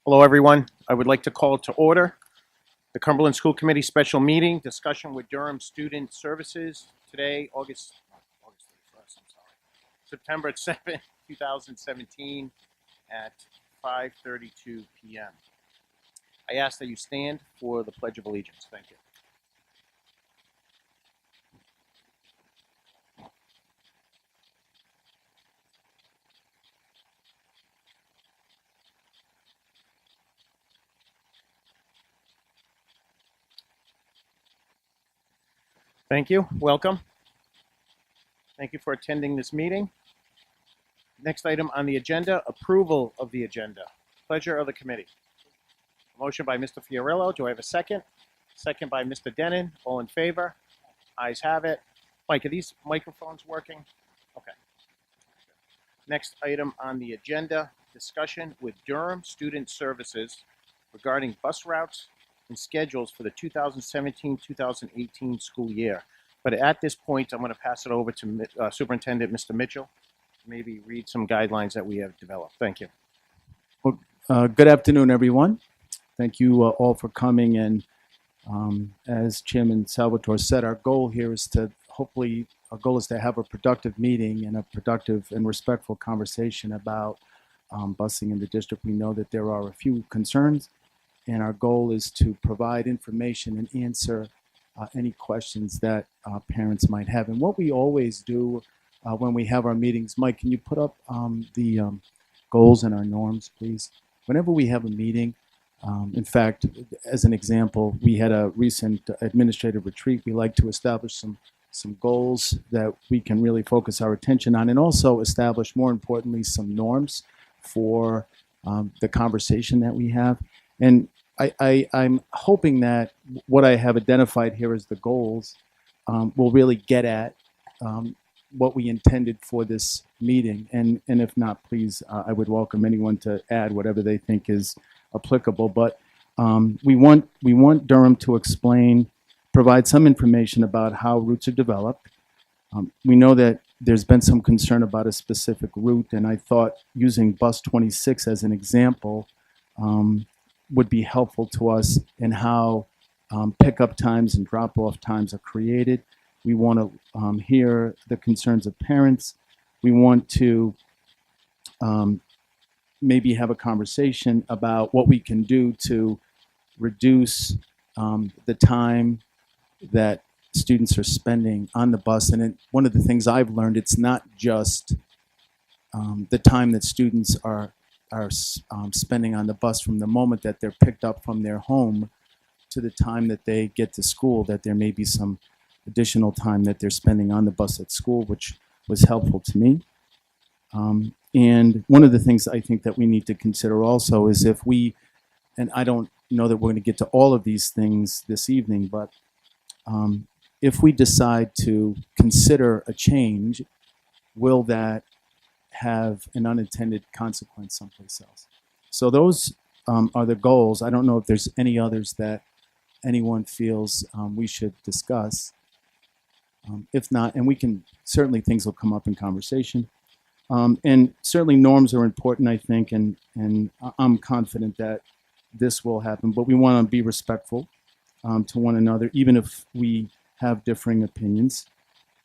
Hello, everyone. I would like to call to order the Cumberland School Committee special meeting, discussion with Durham Student Services today, August 31st, I'm sorry, September 7th, 2017 at 5:32 p.m. I ask that you stand for the Pledge of Allegiance. Thank you. Thank you. Welcome. Thank you for attending this meeting. Next item on the agenda, approval of the agenda. Pleasure of the committee. Motion by Mr. Fiorillo. Do I have a second? Second by Mr. Denon. All in favor? Ayes have it. Mike, are these microphones working? Okay. Next item on the agenda, discussion with Durham Student Services regarding bus routes and schedules for the 2017-2018 school year. But at this point, I'm going to pass it over to Superintendent Mr. Mitchell. Maybe read some guidelines that we have developed. Thank you. Good afternoon, everyone. Thank you all for coming. And as Chairman Salvatore said, our goal here is to have a productive meeting and a productive and respectful conversation about busing in the district. We know that there are a few concerns, and our goal is to provide information and answer any questions that parents might have. And what we always do when we have our meetings, Mike, can you put up the goals and our norms, please? Whenever we have a meeting, in fact, as an example, we had a recent administrative retreat. We like to establish some goals that we can really focus our attention on, and also establish, more importantly, some norms for the conversation that we have. And I'm hoping that what I have identified here as the goals will really get at what we intended for this meeting. And if not, please, I would welcome anyone to add whatever they think is applicable. But we want Durham to provide some information about how routes are developed. We know that there's been some concern about a specific route, and I thought using bus 26 as an example would be helpful to us in how pickup times and drop-off times are created. We want to hear the concerns of parents. We want to maybe have a conversation about what we can do to reduce the time that students are spending on the bus. And one of the things I've learned, it's not just the time that students are spending on the bus from the moment that they're picked up from their home to the time that they get to school, that there may be some additional time that they're spending on the bus at school, which was helpful to me. And one of the things I think that we need to consider also is and I don't know that we're going to get to all of these things this evening, but if we decide to consider a change, will that have an unintended consequence someplace else? So those are the goals. I don't know if there's any others that anyone feels we should discuss. If not, and certainly things will come up in conversation. And certainly norms are important, I think, and I'm confident that this will happen. But we want to be respectful to one another, even if we have differing opinions.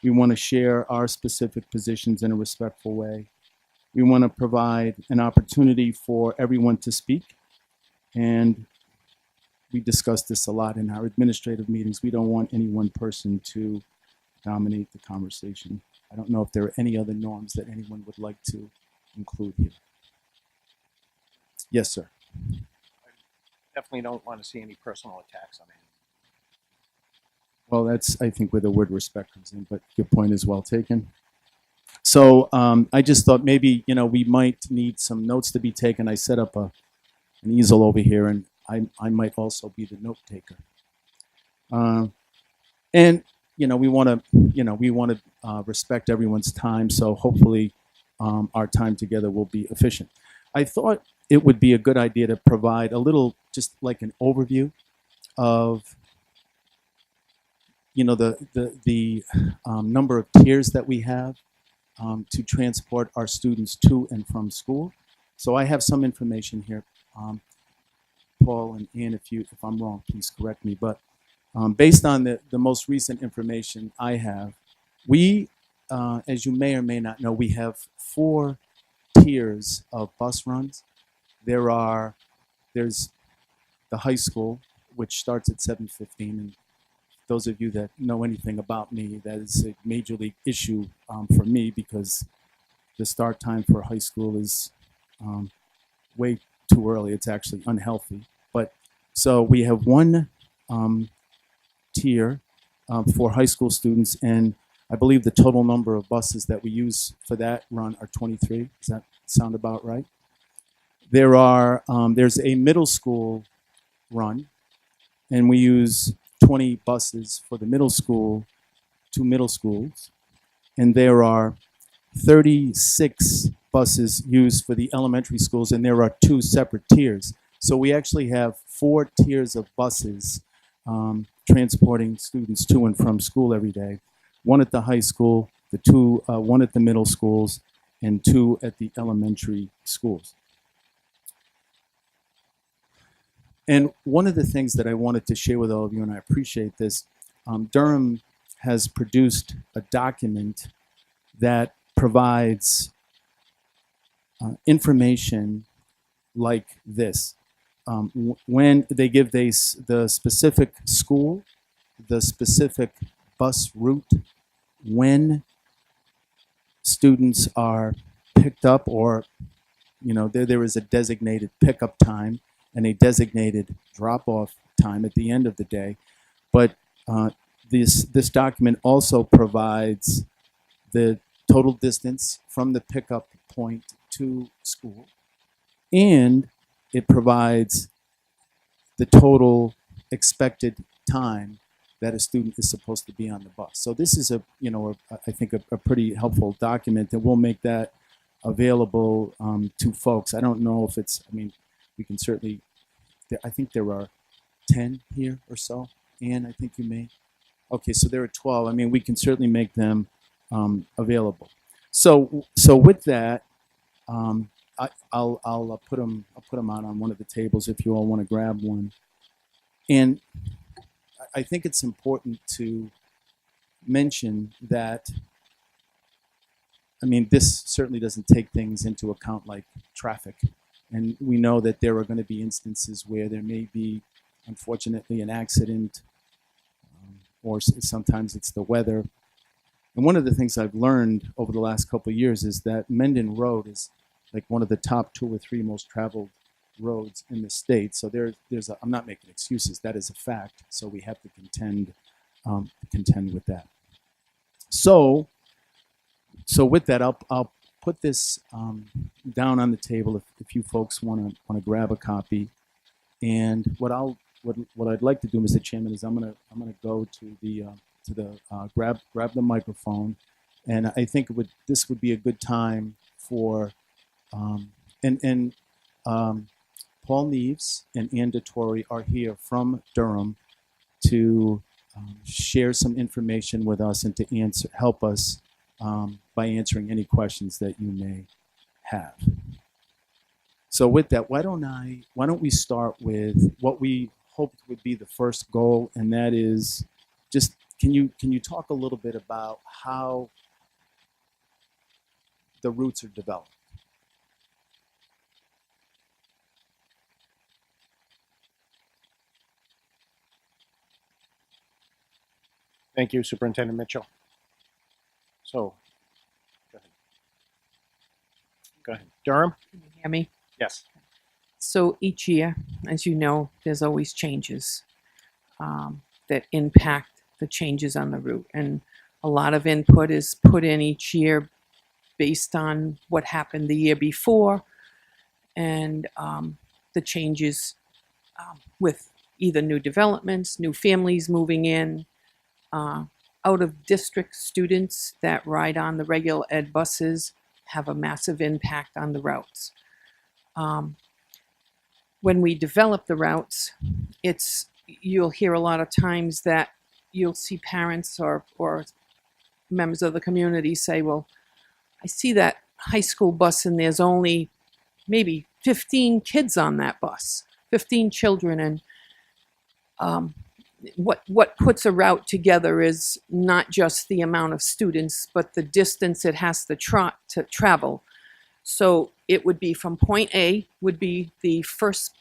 We want to share our specific positions in a respectful way. We want to provide an opportunity for everyone to speak. And we discuss this a lot in our administrative meetings. We don't want any one person to dominate the conversation. I don't know if there are any other norms that anyone would like to include here. Yes, sir. I definitely don't want to see any personal attacks on anyone. Well, that's, I think, where the word respect comes in, but your point is well taken. So I just thought maybe, we might need some notes to be taken. I set up an easel over here, and I might also be the note taker. And we want to respect everyone's time, so hopefully our time together will be efficient. I thought it would be a good idea to provide a little, just like an overview of the number of tiers that we have to transport our students to and from school. So I have some information here. Paul and Ann, if I'm wrong, please correct me. But based on the most recent information I have, we, as you may or may not know, we have 4 tiers of bus runs. There's the high school, which starts at 7:15, and those of you that know anything about me, that is a major league issue for me, because the start time for high school is way too early. It's actually unhealthy. But so we have one tier for high school students, and I believe the total number of buses that we use for that run are 23. Does that sound about right? There's a middle school run, and we use 20 buses for the middle school, 2 middle schools, and there are 36 buses used for the elementary schools, and there are 2 separate tiers. So we actually have 4 tiers of buses transporting students to and from school every day. 1 at the high school, 1 at the middle schools, and 2 at the elementary schools. And one of the things that I wanted to share with all of you, and I appreciate this, Durham has produced a document that provides information like this. When they give the specific school, the specific bus route, when students are picked up, or there is a designated pickup time and a designated drop-off time at the end of the day. But this document also provides the total distance from the pickup point to school, and it provides the total expected time that a student is supposed to be on the bus. So this is I think a pretty helpful document, and we'll make that available to folks. I don't know if we can certainly, I think there are 10 here or so. Ann, I think you may. Okay, so there are 12. We can certainly make them available. So with that, I'll put them out on one of the tables if you all want to grab one. And I think it's important to mention that, this certainly doesn't take things into account like traffic. And we know that there are going to be instances where there may be, unfortunately, an accident, or sometimes it's the weather. And one of the things I've learned over the last couple of years is that Mendon Road is like one of the top 2 or 3 most traveled roads in the state. So I'm not making excuses. That is a fact. So we have to contend with that. So with that, I'll put this down on the table if you folks want to grab a copy. And what I'd like to do, Mr. Chairman, is I'm gonna go to the grab the microphone, and I think this would be a good time for Paul Neves and Ann DeTore are here from Durham to share some information with us and to help us by answering any questions that you may have. So with that, why don't we start with what we hoped would be the first goal, and that is just can you talk a little bit about how the routes are developed? Thank you, Superintendent Mitchell. So, go ahead. Durham? Can you hear me? Yes. So each year, as you know, there's always changes that impact the changes on the route. And a lot of input is put in each year based on what happened the year before and the changes with either new developments, new families moving in, out-of-district students that ride on the regular ed buses have a massive impact on the routes. When we develop the routes, you'll hear a lot of times that you'll see parents or members of the community say, well, I see that high school bus and there's only maybe 15 kids on that bus, 15 children, and what puts a route together is not just the amount of students, but the distance it has to travel. So it would be from point A would be the first,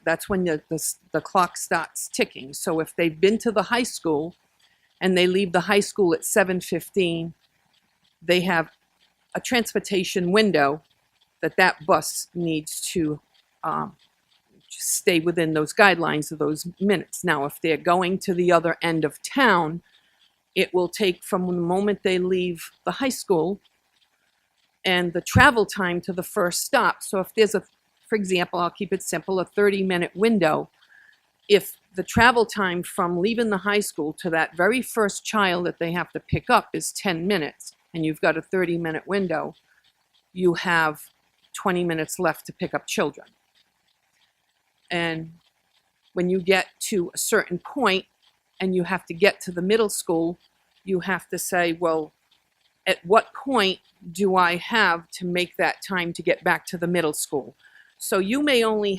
that's when the clock starts ticking. So if they've been to the high school and they leave the high school at 7:15, they have a transportation window that bus needs to stay within those guidelines of those minutes. Now, if they're going to the other end of town, it will take from the moment they leave the high school and the travel time to the first stop. So if there's for example, I'll keep it simple, a 30-minute window. If the travel time from leaving the high school to that very first child that they have to pick up is 10 minutes, and you've got a 30-minute window, you have 20 minutes left to pick up children. And when you get to a certain point and you have to get to the middle school, you have to say, well, at what point do I have to make that time to get back to the middle school? So you may only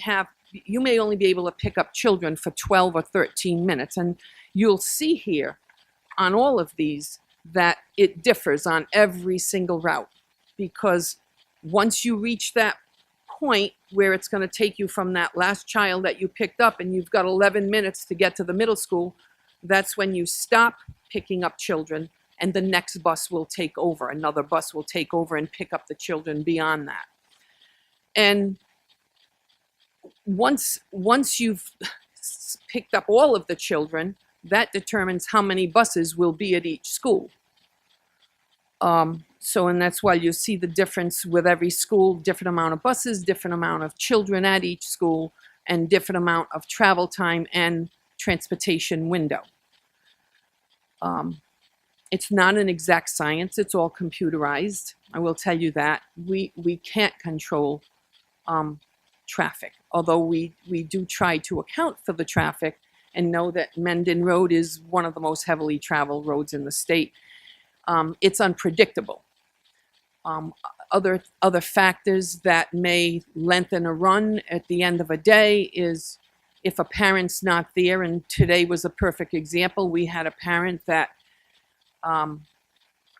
be able to pick up children for 12 or 13 minutes. And you'll see here on all of these that it differs on every single route, because once you reach that point where it's going to take you from that last child that you picked up and you've got 11 minutes to get to the middle school, that's when you stop picking up children and the next bus will take over. Another bus will take over and pick up the children beyond that. And once you've picked up all of the children, that determines how many buses will be at each school. And that's why you see the difference with every school, different amount of buses, different amount of children at each school, and different amount of travel time and transportation window. It's not an exact science. It's all computerized. I will tell you that. We can't control traffic, although we do try to account for the traffic and know that Mendon Road is one of the most heavily traveled roads in the state. It's unpredictable. Other factors that may lengthen a run at the end of a day is if a parent's not there, and today was a perfect example. We had a parent that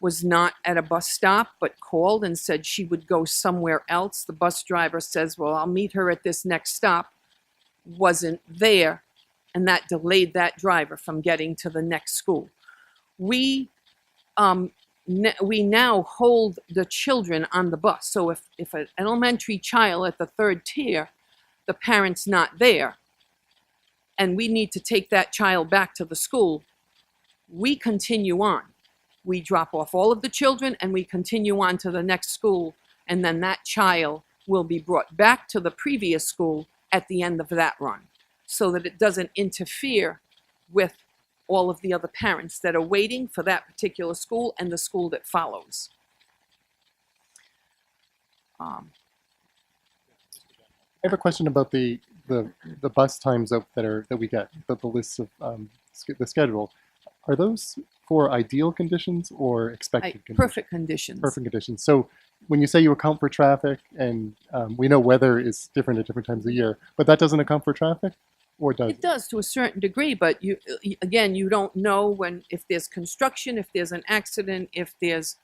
was not at a bus stop but called and said she would go somewhere else. The bus driver says, well, I'll meet her at this next stop. Wasn't there, and that delayed that driver from getting to the next school. We now hold the children on the bus. So if an elementary child at the third tier, the parent's not there, and we need to take that child back to the school, we continue on. We drop off all of the children and we continue on to the next school, and then that child will be brought back to the previous school at the end of that run, so that it doesn't interfere with all of the other parents that are waiting for that particular school and the school that follows. I have a question about the bus times that we get, the lists of the schedule. Are those for ideal conditions or expected conditions? Perfect conditions. Perfect conditions. So when you say you account for traffic, and we know weather is different at different times of the year, but that doesn't account for traffic? Or does it does to a certain degree, but you don't know if there's construction, if there's an accident, if there's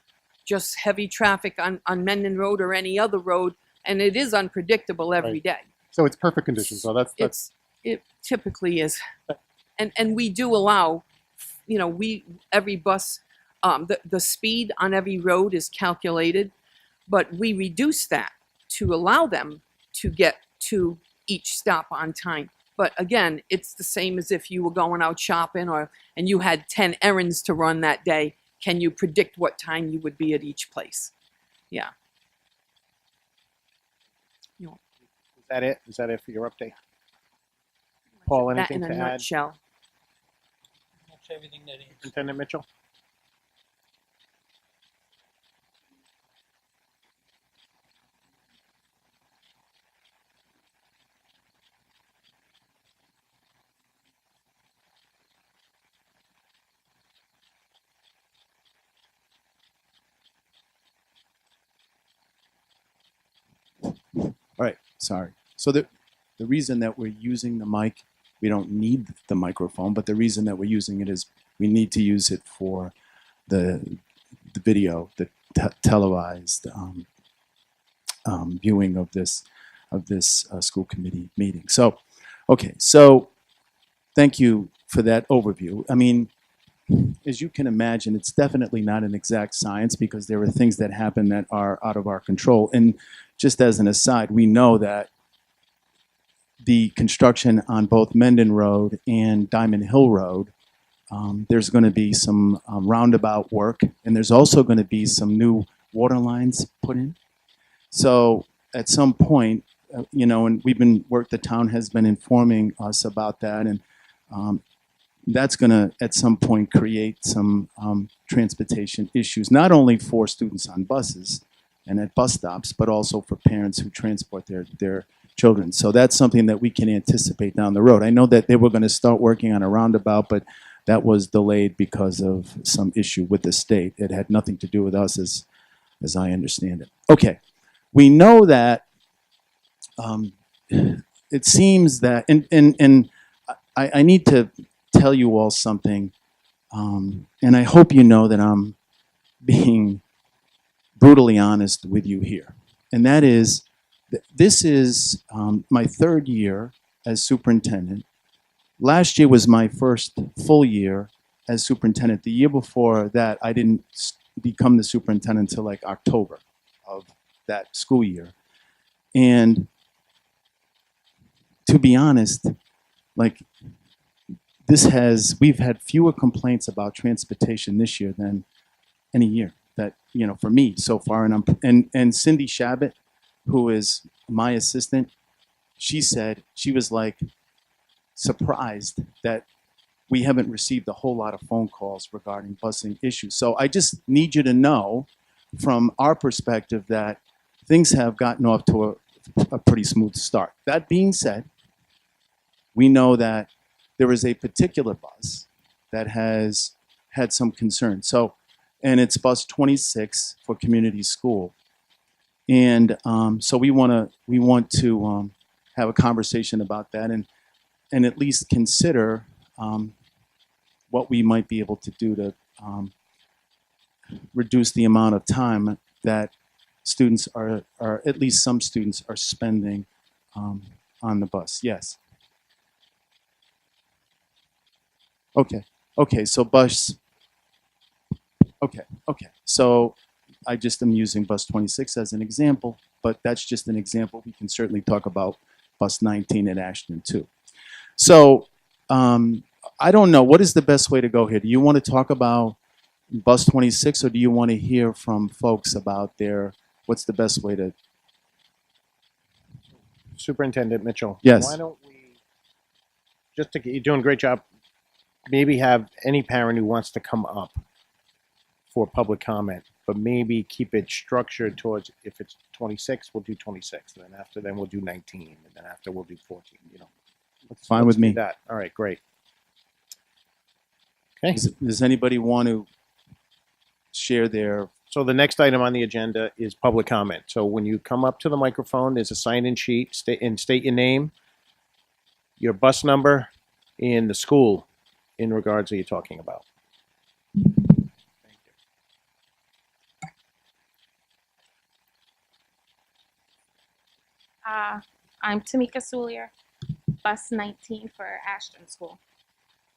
just heavy traffic on Mendon Road or any other road, and it is unpredictable every day. So it's perfect conditions. So it typically is, and we do allow, every bus, the speed on every road is calculated, but we reduce that to allow them to get to each stop on time. But again, it's the same as if you were going out shopping and you had 10 errands to run that day. Can you predict what time you would be at each place? Yeah. Is that it? Is that it for your update? Paul, anything that in to a add? nutshell. That's everything that is. Superintendent Mitchell? All right, sorry. So The reason that we're using the mic, we don't need the microphone, but the reason that we're using it is we need to use it for the video, the televised viewing of this school committee meeting. So, okay, so thank you for that overview. I mean, as you can imagine, it's definitely not an exact science because there are things that happen that are out of our control. And just as an aside, we know that the construction on both Mendon Road and Diamond Hill Road, there's going to be some roundabout work, and there's also going to be some new water lines put in. So at some point, and the town has been informing us about that, and that's going to, at some point, create some transportation issues, not only for students on buses and at bus stops, but also for parents who transport their children. So that's something that we can anticipate down the road. I know that they were going to start working on a roundabout, but that was delayed because of some issue with the state. It had nothing to do with us, as I understand it. Okay, we know that it seems that, and I need to tell you all something, and I hope you know that I'm being brutally honest with you here. And that is, this is my third year as superintendent. Last year was my first full year as superintendent. The year before that, I didn't become the superintendent until like October of that school year. And to be honest, like, we've had fewer complaints about transportation this year than any year that, for me so far. And Cindy Shabbat, who is my assistant, she said she was like surprised that we haven't received a whole lot of phone calls regarding busing issues. So I just need you to know from our perspective that things have gotten off to a pretty smooth start. That being said, we know that there is a particular bus that has had some concern. So, and it's bus 26 for community school. And so we want to have a conversation about that and at least consider what we might be able to do to reduce the amount of time that students are at least some students are spending on the bus. Yes. Okay, so bus, okay. So I just am using bus 26 as an example, but that's just an example. We can certainly talk about bus 19 at Ashton too. So I don't know, what is the best way to go here? Do you want to talk about bus 26 or do you want to hear from folks about what's the best way to? Superintendent Mitchell. Yes. Why don't we, you're doing a great job, maybe have any parent who wants to come up for public comment, but maybe keep it structured towards, if it's 26, we'll do 26, and then after then we'll do 19, and then after we'll do 14, Fine with do me. that. All right, great. Okay. Does anybody want to share their? So the next item on the agenda is public comment. So when you come up to the microphone, there's a sign-in sheet, state your name, your bus number, and the school in regards to you're talking about. Thank you. I'm Tamika Soulier, bus 19 for Ashton School.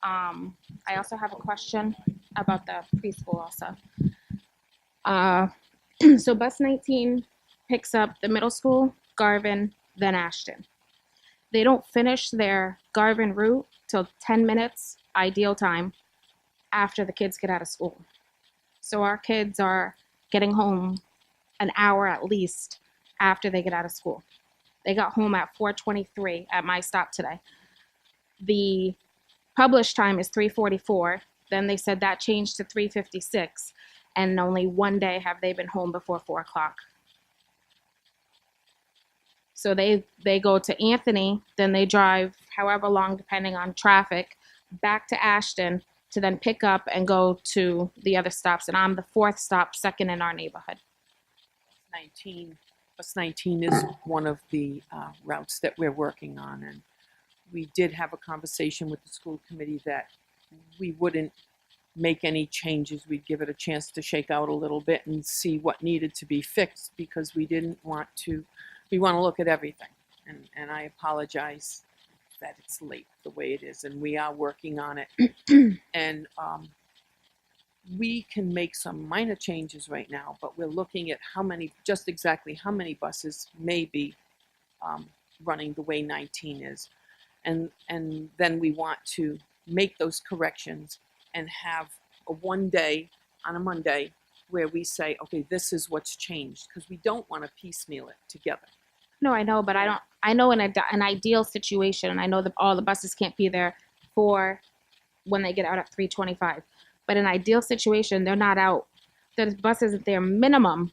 I also have a question about the preschool also. So bus 19 picks up the middle school, Garvin, then Ashton. They don't finish their Garvin route till 10 minutes, ideal time, after the kids get out of school. So our kids are getting home an hour at least after they get out of school. They got home at 4:23 at my stop today. The published time is 3:44. Then they said that changed to 3:56, and only one day have they been home before 4 o'clock. So they go to Anthony, then they drive however long, depending on traffic, back to Ashton to then pick up and go to the other stops. And I'm the fourth stop, second in our neighborhood. 19 Bus 19 is one of the routes that we're working on, and we did have a conversation with the school committee that we wouldn't make any changes. We'd give it a chance to shake out a little bit and see what needed to be fixed, because we want to look at everything. And I apologize that it's late the way it is, and we are working on it. And we can make some minor changes right now, but we're looking at just exactly how many buses may be running the way 19 is. And then we want to make those corrections and have a one day on a Monday where we say, okay, this is what's changed, because we don't want to piecemeal it together. No, I know, but I know in an ideal situation, and I know that all the buses can't be there for when they get out at 3:25. But in an ideal situation, they're not out. The bus isn't there minimum,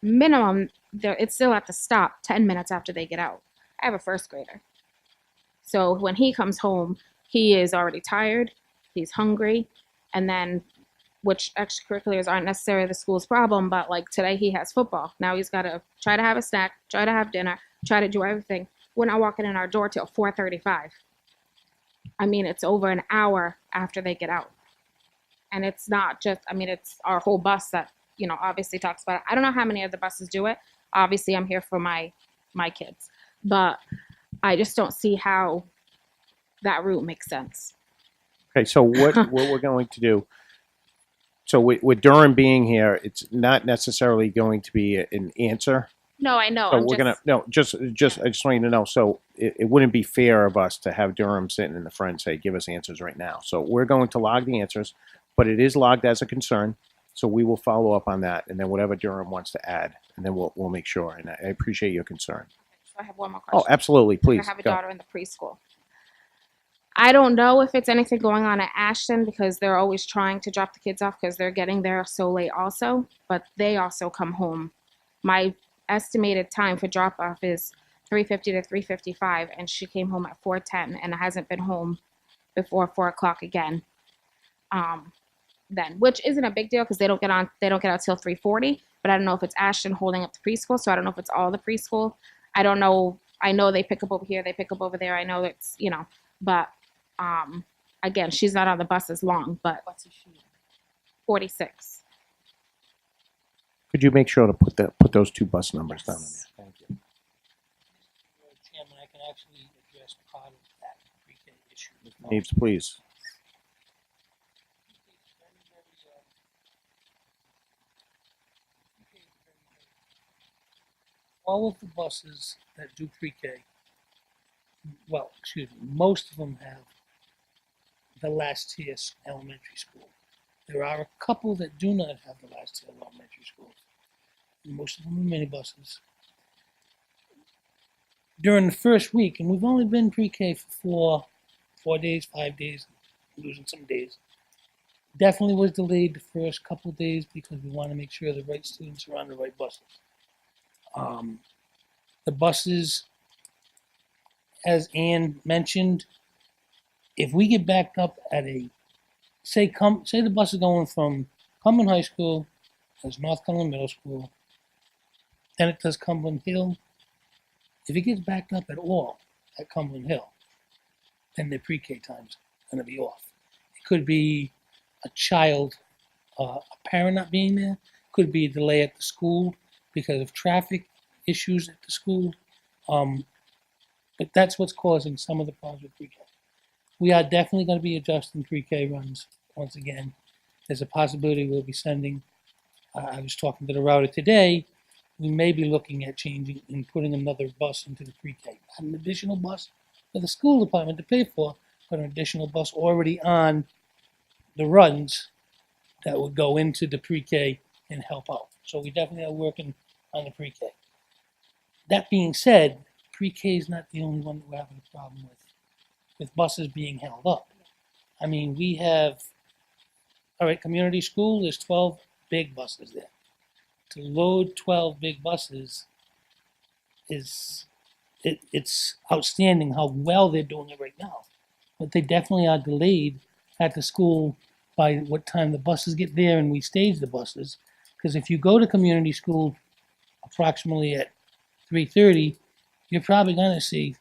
it's still at the stop 10 minutes after they get out. I have a first grader. So when he comes home, he is already tired, he's hungry, and then, which extracurriculars aren't necessarily the school's problem, but like today he has football. Now he's got to try to have a snack, try to have dinner, try to do everything. We're not walking in our door till 4:35. I mean, it's over an hour after they get out. And it's not just, I mean, it's our whole bus that, obviously talks about it. I don't know how many of the buses do it. Obviously, I'm here for my kids. But I just don't see how that route makes sense. Okay, so what we're going to do, so with Durham being here, it's not necessarily going to be an answer. No, I know. So I just want you to know, so it wouldn't be fair of us to have Durham sitting in the front and say, give us answers right now. So we're going to log the answers, but it is logged as a concern. So we will follow up on that, and then whatever Durham wants to add, and then we'll make sure. And I appreciate your concern. So I have one more question. Oh, absolutely, please. I have a go. daughter in the preschool. I don't know if it's anything going on at Ashton, because they're always trying to drop the kids off because they're getting there so late also, but they also come home. My estimated time for drop off is 3:50 to 3:55, and she came home at 4:10 and hasn't been home before 4 o'clock again. Then, which isn't a big deal because they don't get out till 3:40. But I don't know if it's Ashton holding up the preschool, so I don't know if it's all the preschool. I don't know. I know they pick up over here, they pick up over there. I know it's but again, she's not on the bus as long. But What's the sheet? 46. Could you make sure to put those two bus numbers down in there? Thank you. Chairman, I can actually address part of that pre-K issue. Neves, please. All of the buses that do pre-K, most of them have the last tier elementary school. There are a couple that do not have the last tier elementary schools. Most of them are minibuses. During the first week, and we've only been pre-K for 4 days, 5 days, losing some days. Definitely was delayed the first couple of days because we want to make sure the right students are on the right buses. The buses, as Ann mentioned, if we get backed up at say the bus is going from Cumberland High School, as North Cumberland Middle School, then it does Cumberland Hill. If it gets backed up at all at Cumberland Hill, then the pre-K time's going to be off. It could be a child, a parent not being there. Could be a delay at the school because of traffic issues at the school. But that's what's causing some of the problems with pre-K. We are definitely going to be adjusting pre-K runs once again. There's a possibility we'll be sending, I was talking to the router today, we may be looking at changing and putting another bus into the pre-K. Not an additional bus for the school department to pay for, but an additional bus already on the runs that would go into the pre-K and help out. So we definitely are working on the pre-K. That being said, pre-K is not the only one that we're having a problem with buses being held up. I mean, we have, community school, there's 12 big buses there. To load 12 big buses it's outstanding how well they're doing it right now. But they definitely are delayed at the school by what time the buses get there and we stage the buses. Because if you go to community school approximately at 3:30, you're probably going to see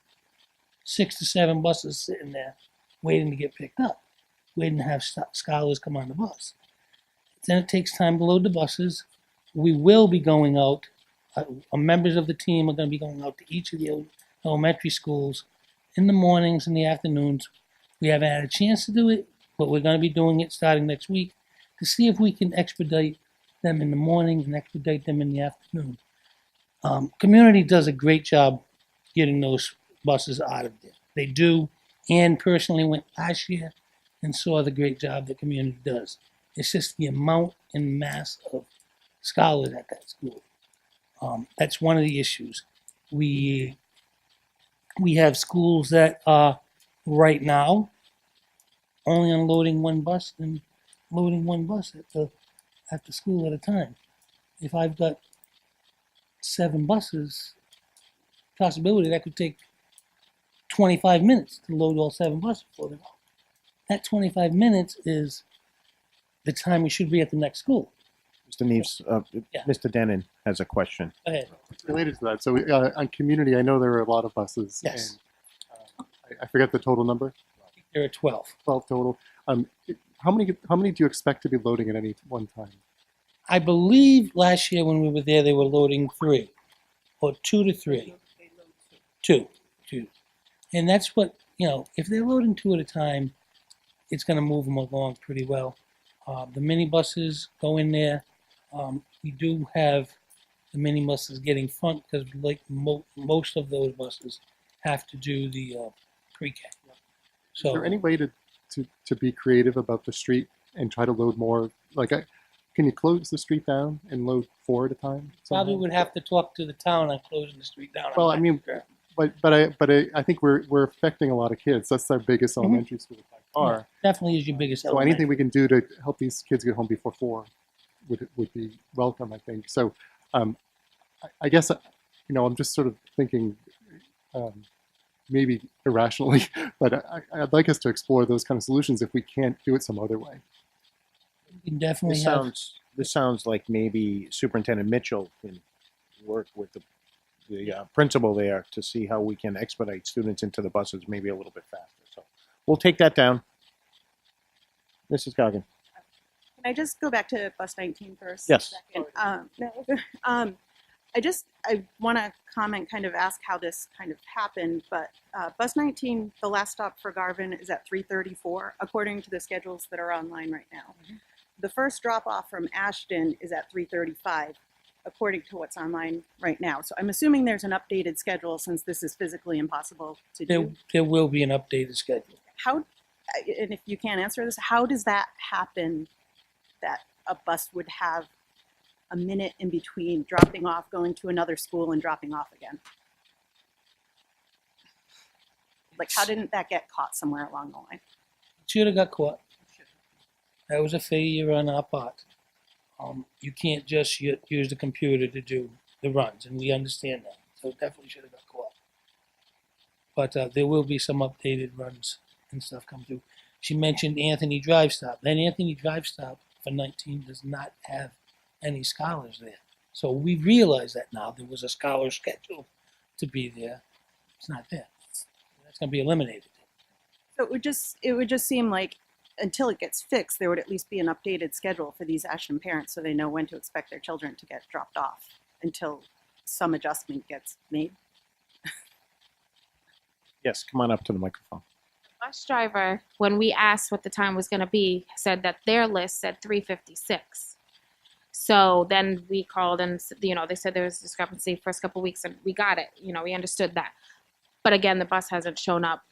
6 to 7 buses sitting there waiting to get picked up, waiting to have scholars come on the bus. Then it takes time to load the buses. We will be going out. Members of the team are going to be going out to each of the elementary schools in the mornings and the afternoons. We haven't had a chance to do it, but we're going to be doing it starting next week to see if we can expedite them in the morning and expedite them in the afternoon. Community does a great job getting those buses out of there. They do. Ann personally went last year and saw the great job the community does. It's just the amount and mass of scholars at that school. That's one of the issues. We have schools that are right now only unloading one bus and loading one bus at the school at a time. If I've got 7 buses, possibility that could take 25 minutes to load all 7 buses before they go. That 25 minutes is the time we should be at the next school. Mr. Neves, Yeah. Mr. Denon has a question. Go ahead. Related to that, so on community, I know there are a lot of buses. Yes. And, I forget the total number. There are 12. 12 total. How many do you expect to be loading at any one time? I believe last year when we were there, they were loading 3 or 2 to 3. Two. And that's what, if they're loading 2 at a time, it's going to move them along pretty well. The minibuses go in there. We do have the minibuses getting front because like most of those buses have to do the pre-K. So Is there any way to be creative about the street and try to load more? Can you close the street down and load 4 at a time? probably somehow? would have to talk to the town on closing the street down. Well, I mean, but I think we're affecting a lot of kids. That's our biggest elementary school by far. Definitely is your biggest So element. anything we can do to help these kids get home before 4 would be welcome, I think. So I guess I'm just sort of thinking maybe irrationally, but I'd like us to explore those kind of solutions if we can't do it some other way. You can definitely This sounds like maybe Superintendent Mitchell can work with the principal there to see how we can expedite students into the buses maybe a little bit faster. So we'll take that down. Mrs. Goggin. Can I just go back to bus 19 for a Yes. second? I want to comment, kind of ask how this kind of happened, but bus 19, the last stop for Garvin is at 3:34, according to the schedules that are online right now. The first drop off from Ashton is at 3:35, according to what's online right now. So I'm assuming there's an updated schedule since this is physically impossible to do. there will be an updated schedule. How, and if you can't answer this, how does that happen that a bus would have a minute in between dropping off, going to another school, and dropping off again? Like, how didn't that get caught somewhere along the line? Should have got caught. That was a failure on our part. You can't just use the computer to do the runs, and we understand that. So it definitely should have got caught. But there will be some updated runs and stuff come through. She mentioned Anthony Drive Stop. That Anthony Drive Stop for 19 does not have any scholars there. So we realize that now. There was a scholar schedule to be there. It's not there. That's going to be eliminated. So it would just seem like until it gets fixed, there would at least be an updated schedule for these Ashton parents so they know when to expect their children to get dropped off until some adjustment gets made. Yes, come on up to the microphone. Bus driver, when we asked what the time was going to be, said that their list said 3:56. So then we called and, they said there was discrepancy first couple weeks, and we got it. We understood that. But again, the bus hasn't shown up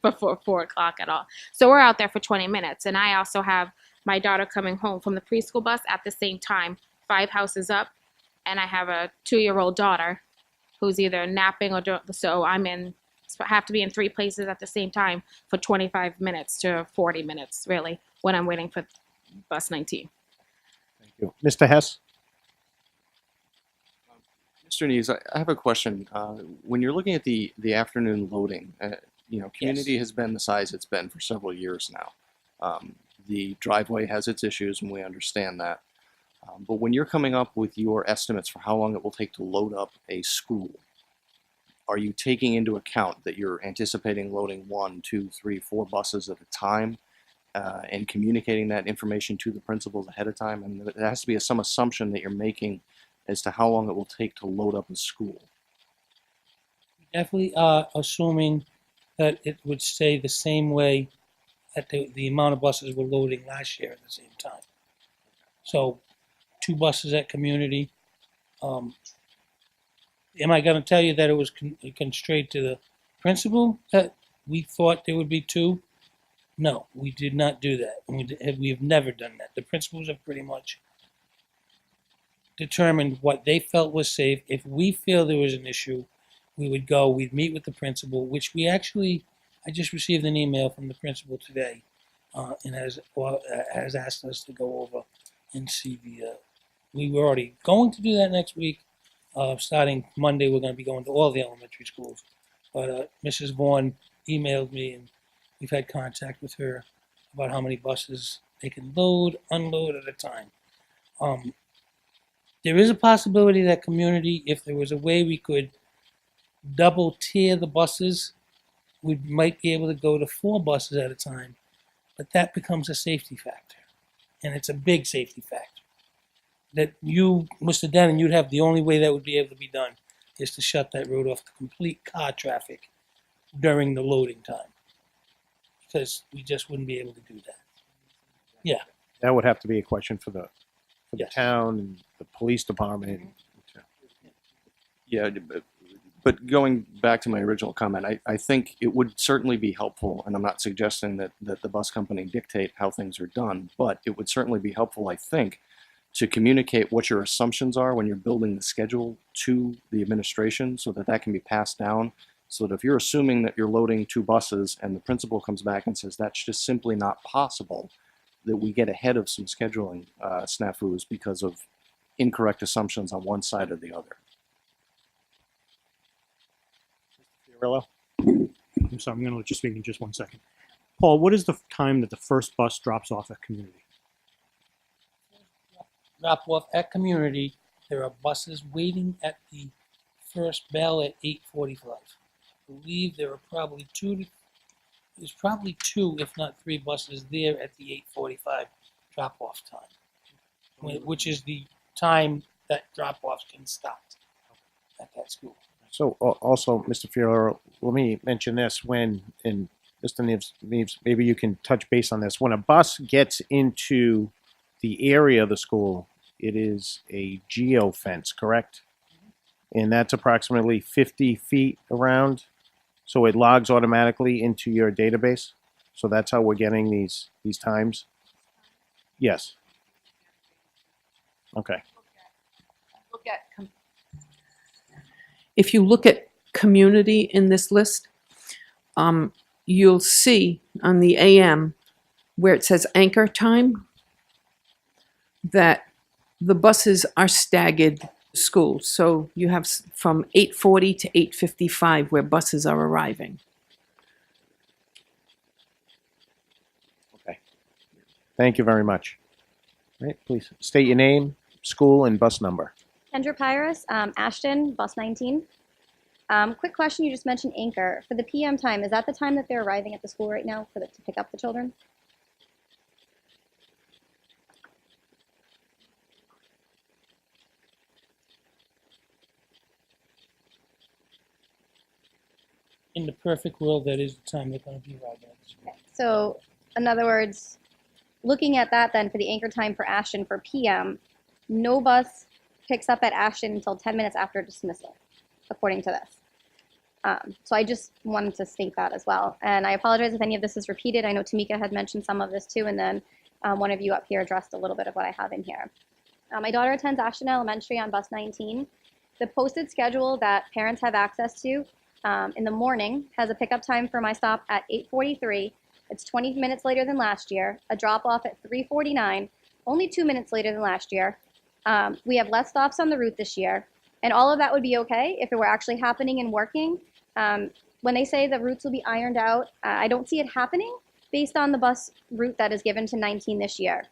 before 4 o'clock at all. So we're out there for 20 minutes. And I also have my daughter coming home from the preschool bus at the same time, 5 houses up. And I have a 2-year-old daughter who's either napping or so have to be in 3 places at the same time for 25 minutes to 40 minutes, really, when I'm waiting for bus 19. Thank you. Mr. Hess? Mr. Neves, I have a question. When you're looking at the afternoon loading, community has been the size it's been for several years now. The driveway has its issues, and we understand that. But when you're coming up with your estimates for how long it will take to load up a school, are you taking into account that you're anticipating loading 1, 2, 3, 4 buses at a time and communicating that information to the principals ahead of time? And there has to be some assumption that you're making as to how long it will take to load up a school. We definitely are assuming that it would stay the same way that the amount of buses we're loading last year at the same time. So 2 buses at community. Am I going to tell you that it was constrained to the principal that we thought there would be 2? No, we did not do that. We have never done that. The principals have pretty much determined what they felt was safe. If we feel there was an issue, we would go, we'd meet with the principal, which we actually, I just received an email from the principal today and has asked us to go over and see we were already going to do that next week. Starting Monday, we're going to be going to all the elementary schools. But Mrs. Vaughn emailed me, and we've had contact with her about how many buses they can load, unload at a time. There is a possibility that community, if there was a way we could double tier the buses, we might be able to go to 4 buses at a time. But that becomes a safety factor, and it's a big safety factor. That you, Mr. Denon, you'd have the only way that would be able to be done is to shut that road off to complete car traffic during the loading time. Because we just wouldn't be able to do that. Yeah. That would have to be a question for the Yes. town and the police department. Yeah, but going back to my original comment, I think it would certainly be helpful, and I'm not suggesting that the bus company dictate how things are done, but it would certainly be helpful, I think, to communicate what your assumptions are when you're building the schedule to the administration so that that can be passed down. So that if you're assuming that you're loading 2 buses and the principal comes back and says that's just simply not possible, that we get ahead of some scheduling snafus because of incorrect assumptions on one side or the other. Fiorillo? I'm sorry, I'm going to let you speak in just 1 second. Paul, what is the time that the first bus drops off at community? Drop off at community. There are buses waiting at the first bell at 8:45. I believe there are probably there's probably 2, if not 3 buses there at the 8:45 drop-off time, which is the time that drop-offs can start at that school. So also, Mr. Fiorillo, let me mention this when, and Mr. Neves, maybe you can touch base on this. When a bus gets into the area of the school, it is a geofence, correct? And that's approximately 50 feet around. So it logs automatically into your database. So that's how we're getting these times. Yes. Okay. If you look at community in this list, you'll see on the AM where it says anchor time that the buses are staggered schools. So you have from 8:40 to 8:55 where buses are arriving. Okay. Thank you very much. All right, please state your name, school, and bus number. Kendra Pyrus, Ashton, bus 19. Quick question, you just mentioned anchor. For the PM time, is that the time that they're arriving at the school right now to pick up the children? In the perfect world, that is the time they're going to be arriving at the school. Okay. So, in other words, looking at that then for the anchor time for Ashton for PM, no bus picks up at Ashton until 10 minutes after dismissal, according to this. So I just wanted to state that as well. And I apologize if any of this is repeated. I know Tamika had mentioned some of this too, and then one of you up here addressed a little bit of what I have in here. My daughter attends Ashton Elementary on bus 19. The posted schedule that parents have access to in the morning has a pickup time for my stop at 8:43. It's 20 minutes later than last year. A drop off at 3:49, only 2 minutes later than last year. We have less stops on the route this year. And all of that would be okay if it were actually happening and working. When they say the routes will be ironed out, I don't see it happening based on the bus route that is given to 19 this year.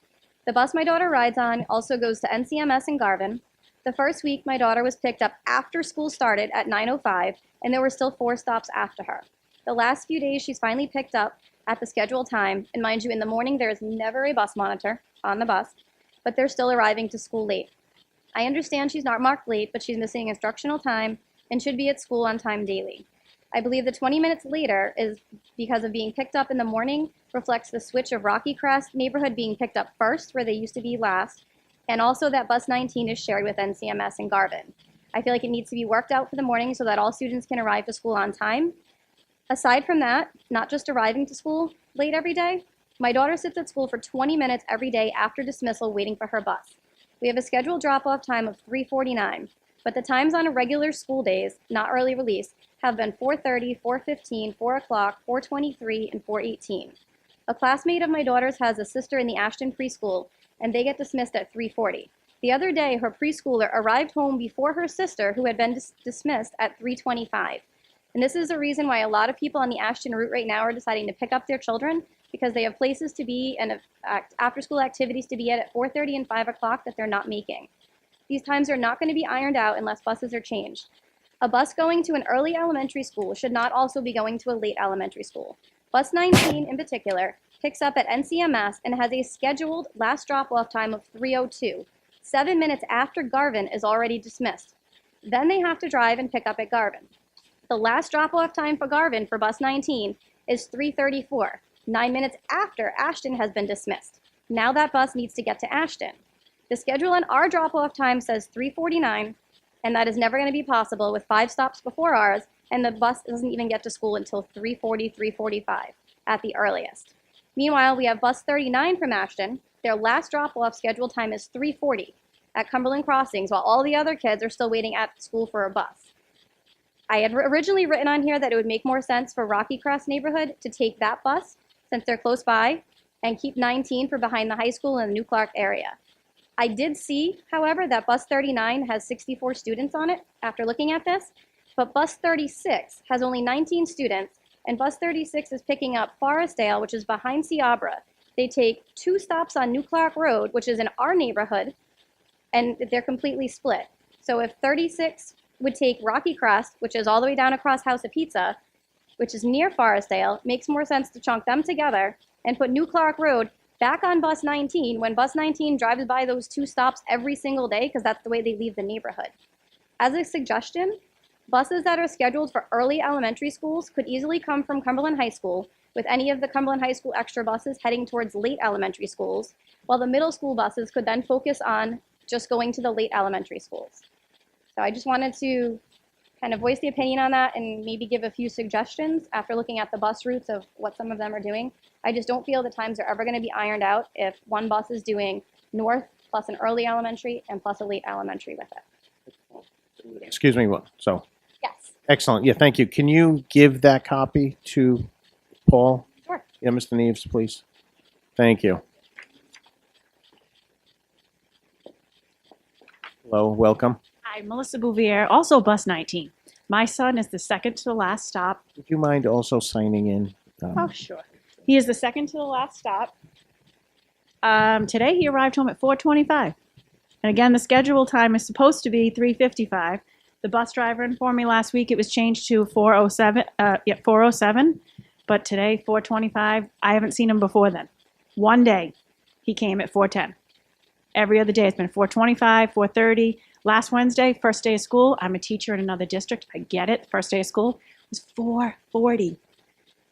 The bus my daughter rides on also goes to NCMS in Garvin. The first week, my daughter was picked up after school started at 9:05, and there were still 4 stops after her. The last few days, she's finally picked up at the scheduled time, and mind you, in the morning, there is never a bus monitor on the bus, but they're still arriving to school late. I understand she's not marked late, but she's missing instructional time and should be at school on time daily. I believe the 20 minutes later is because of being picked up in the morning reflects the switch of Rocky Crest neighborhood being picked up first, where they used to be last, and also that bus 19 is shared with NCMS in Garvin. I feel like it needs to be worked out for the morning so that all students can arrive to school on time. Aside from that, not just arriving to school late every day, my daughter sits at school for 20 minutes every day after dismissal waiting for her bus. We have a scheduled drop-off time of 3:49, but the times on regular school days, not early release, have been 4:30, 4:15, 4 o'clock, 4:23, and 4:18. A classmate of my daughter's has a sister in the Ashton preschool, and they get dismissed at 3:40. The other day, her preschooler arrived home before her sister, who had been dismissed at 3:25. And this is the reason why a lot of people on the Ashton route right now are deciding to pick up their children, because they have places to be and after-school activities to be at 4:30 and 5 o'clock that they're not making. These times are not going to be ironed out unless buses are changed. A bus going to an early elementary school should not also be going to a late elementary school. Bus 19 in particular picks up at NCMS and has a scheduled last drop-off time of 3:02, 7 minutes after Garvin is already dismissed. Then they have to drive and pick up at Garvin. The last drop-off time for Garvin for bus 19 is 3:34, 9 minutes after Ashton has been dismissed. Now that bus needs to get to Ashton. The schedule on our drop-off time says 3:49, and that is never going to be possible with 5 stops before ours, and the bus doesn't even get to school until 3:40, 3:45 at the earliest. Meanwhile, we have bus 39 from Ashton. Their last drop-off scheduled time is 3:40 at Cumberland Crossings, while all the other kids are still waiting at school for a bus. I had originally written on here that it would make more sense for Rocky Crest neighborhood to take that bus, since they're close by, and keep 19 for behind the high school in the New Clark area. I did see, however, that bus 39 has 64 students on it after looking at this, but bus 36 has only 19 students, and bus 36 is picking up Forestdale, which is behind Seabra. They take 2 stops on New Clark Road, which is in our neighborhood, and they're completely split. So if 36 would take Rocky Crest, which is all the way down across House of Pizza, which is near Forestdale, makes more sense to chunk them together and put New Clark Road back on bus 19 when bus 19 drives by those 2 stops every single day, because that's the way they leave the neighborhood. As a suggestion, buses that are scheduled for early elementary schools could easily come from Cumberland High School, with any of the Cumberland High School extra buses heading towards late elementary schools, while the middle school buses could then focus on just going to the late elementary schools. So I just wanted to kind of voice the opinion on that and maybe give a few suggestions after looking at the bus routes of what some of them are doing. I just don't feel the times are ever going to be ironed out if one bus is doing north plus an early elementary and plus a late elementary with it. Excuse me, what? So, Yes. excellent. Yeah, thank you. Can you give that copy to Paul? Sure. Yeah, Mr. Neves, please. Thank you. Hello, welcome. Hi, Melissa Bouvier, also bus 19. My son is the second to the last stop. Would you mind also signing in? Oh, sure. He is the second to the last stop. Today he arrived home at 4:25. And again, the schedule time is supposed to be 3:55. The bus driver informed me last week it was changed to 4:07. But today, 4:25, I haven't seen him before then. One day, he came at 4:10. Every other day, it's been 4:25, 4:30. Last Wednesday, first day of school, I'm a teacher in another district. I get it. First day of school was 4:40.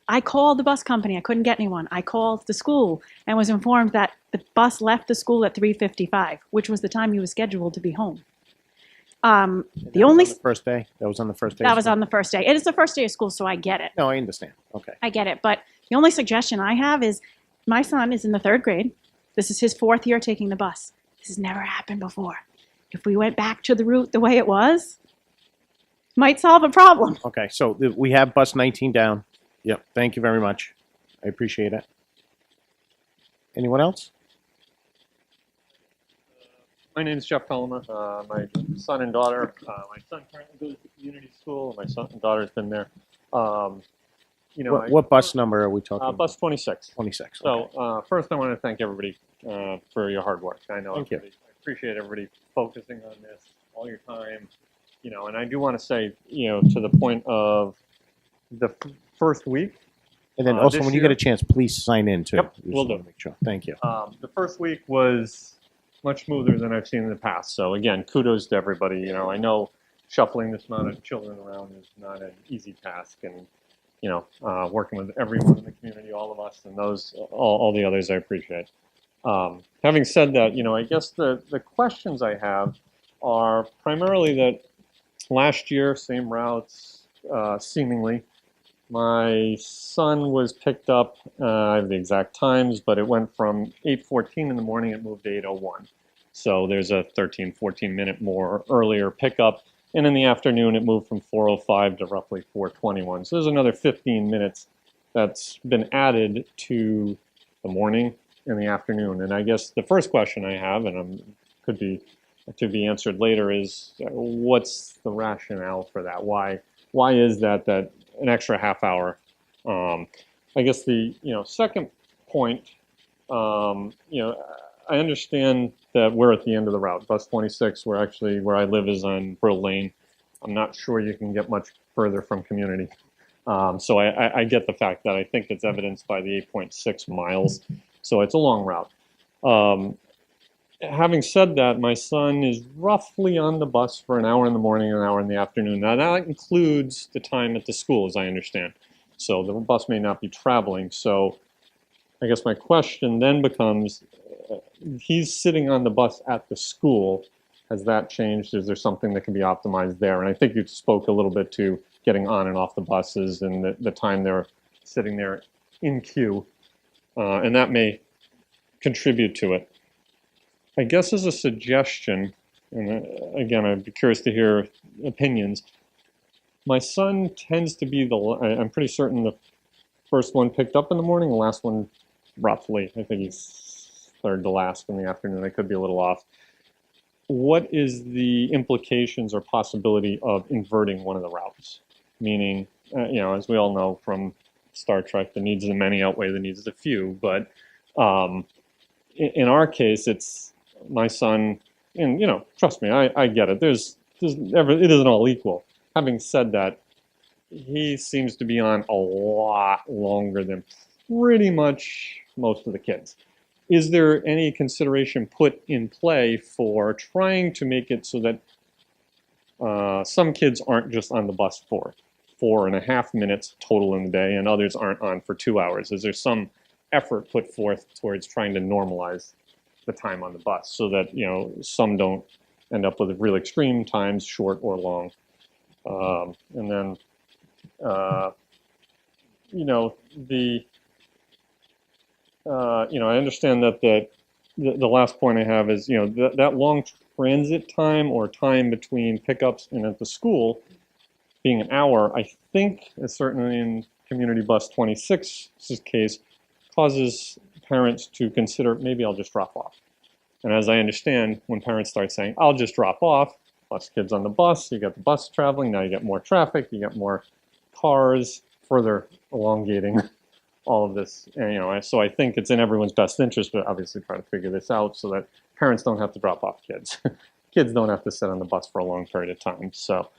I called the bus company. I couldn't get anyone. I called the school and was informed that the bus left the school at 3:55, which was the time he was scheduled to be home. The only on the first day. That was on the first day. that was on the first day. It is the first day of school, so I get it. No, I understand. Okay. I get it. But the only suggestion I have is my son is in the 3rd grade. This is his 4th year taking the bus. This has never happened before. If we went back to the route the way it was, might solve a problem. Okay. So we have bus 19 down. Yep. Thank you very much. I appreciate it. Anyone else? My name is Jeff Coleman. My son and daughter. My son currently goes to community school. My son and daughter's been there. you know, What bus number are we talking about? bus 26. 26. So Okay. first, I want to thank everybody for your hard work. I know Thank you. everybody, I appreciate everybody focusing on this, all your time, you know. And I do want to say, you know, to the point of the first week. And then also, this when you year- get a chance, please sign in too. Yep, Just will wanna do. Make sure. Thank you. The first week was much smoother than I've seen in the past. So again, kudos to everybody. You know, I know shuffling this amount of children around is not an easy task, and you know, working with everyone in the community, all of us, and those, all the others, I appreciate. Having said that, you know, I guess the questions I have are primarily that last year, same routes, seemingly. My son was picked up, I have the exact times, but it went from 8:14 in the morning, it moved to 8:01. So there's a 13, 14 minute more earlier pickup. And in the afternoon, it moved from 4:05 to roughly 4:21. So there's another 15 minutes that's been added to the morning and the afternoon. And I guess the first question I have, and could be to be answered later, is what's the rationale for that? Why is that an extra half hour? I guess the second point, I understand that we're at the end of the route. Bus 26, where I live is on Brill Lane. I'm not sure you can get much further from community. So I get the fact that I think it's evidenced by the 8.6 miles. So it's a long route. Having said that, my son is roughly on the bus for an hour in the morning and an hour in the afternoon. Now that includes the time at the school, as I understand. So the bus may not be traveling. So I guess my question then becomes, he's sitting on the bus at the school. Has that changed? Is there something that can be optimized there? And I think you spoke a little bit to getting on and off the buses and the time they're sitting there in queue. And that may contribute to it. I guess as a suggestion, and again, I'd be curious to hear opinions. My son tends to be I'm pretty certain the first one picked up in the morning, the last one roughly. I think he's third to last in the afternoon. I could be a little off. What is the implications or possibility of inverting one of the routes? Meaning, as we all know from Star Trek, the needs of the many outweigh the needs of the few. But in our case, it's my son, and trust me, I get it. It isn't all equal. Having said that, he seems to be on a lot longer than pretty much most of the kids. Is there any consideration put in play for trying to make it so that some kids aren't just on the bus for 4.5 minutes total in the day, and others aren't on for 2 hours? Is there some effort put forth towards trying to normalize the time on the bus so that some don't end up with real extreme times, short or long? And then I understand that the last point I have is that long transit time or time between pickups and at the school being an hour. I think, certainly in community bus 26's case, causes parents to consider, maybe I'll just drop off. And as I understand, when parents start saying, I'll just drop off, less kids on the bus, you get the bus traveling, now you get more traffic, you get more cars, further elongating all of this. And, so I think it's in everyone's best interest, but obviously try to figure this out so that parents don't have to drop off kids. Kids don't have to sit on the bus for a long period of time. So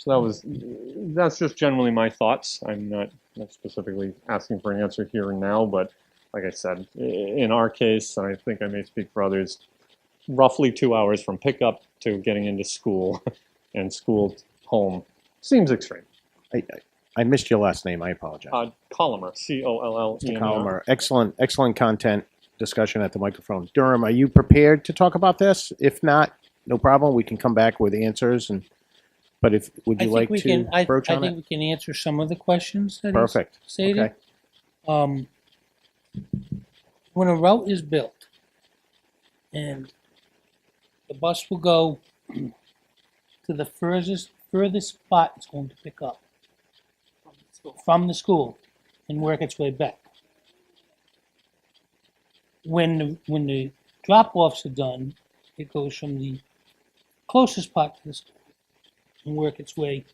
that's just generally my thoughts. I'm not specifically asking for an answer here and now, but like I said, in our case, and I think I may speak for others, roughly 2 hours from pickup to getting into school and school home seems extreme. I missed your last name. I apologize. Collimer, Collemer. Mr. Collimer. Excellent content discussion at the microphone. Durham, are you prepared to talk about this? If not, no problem. We can come back with answers. But would you like to broach on it? I think we can answer some of the questions that Perfect. he's stated. Okay. When a route is built and the bus will go to the furthest spot it's going to pick up from the school and work its way back. When the drop-offs are done, it goes from the closest spot to the school and work its way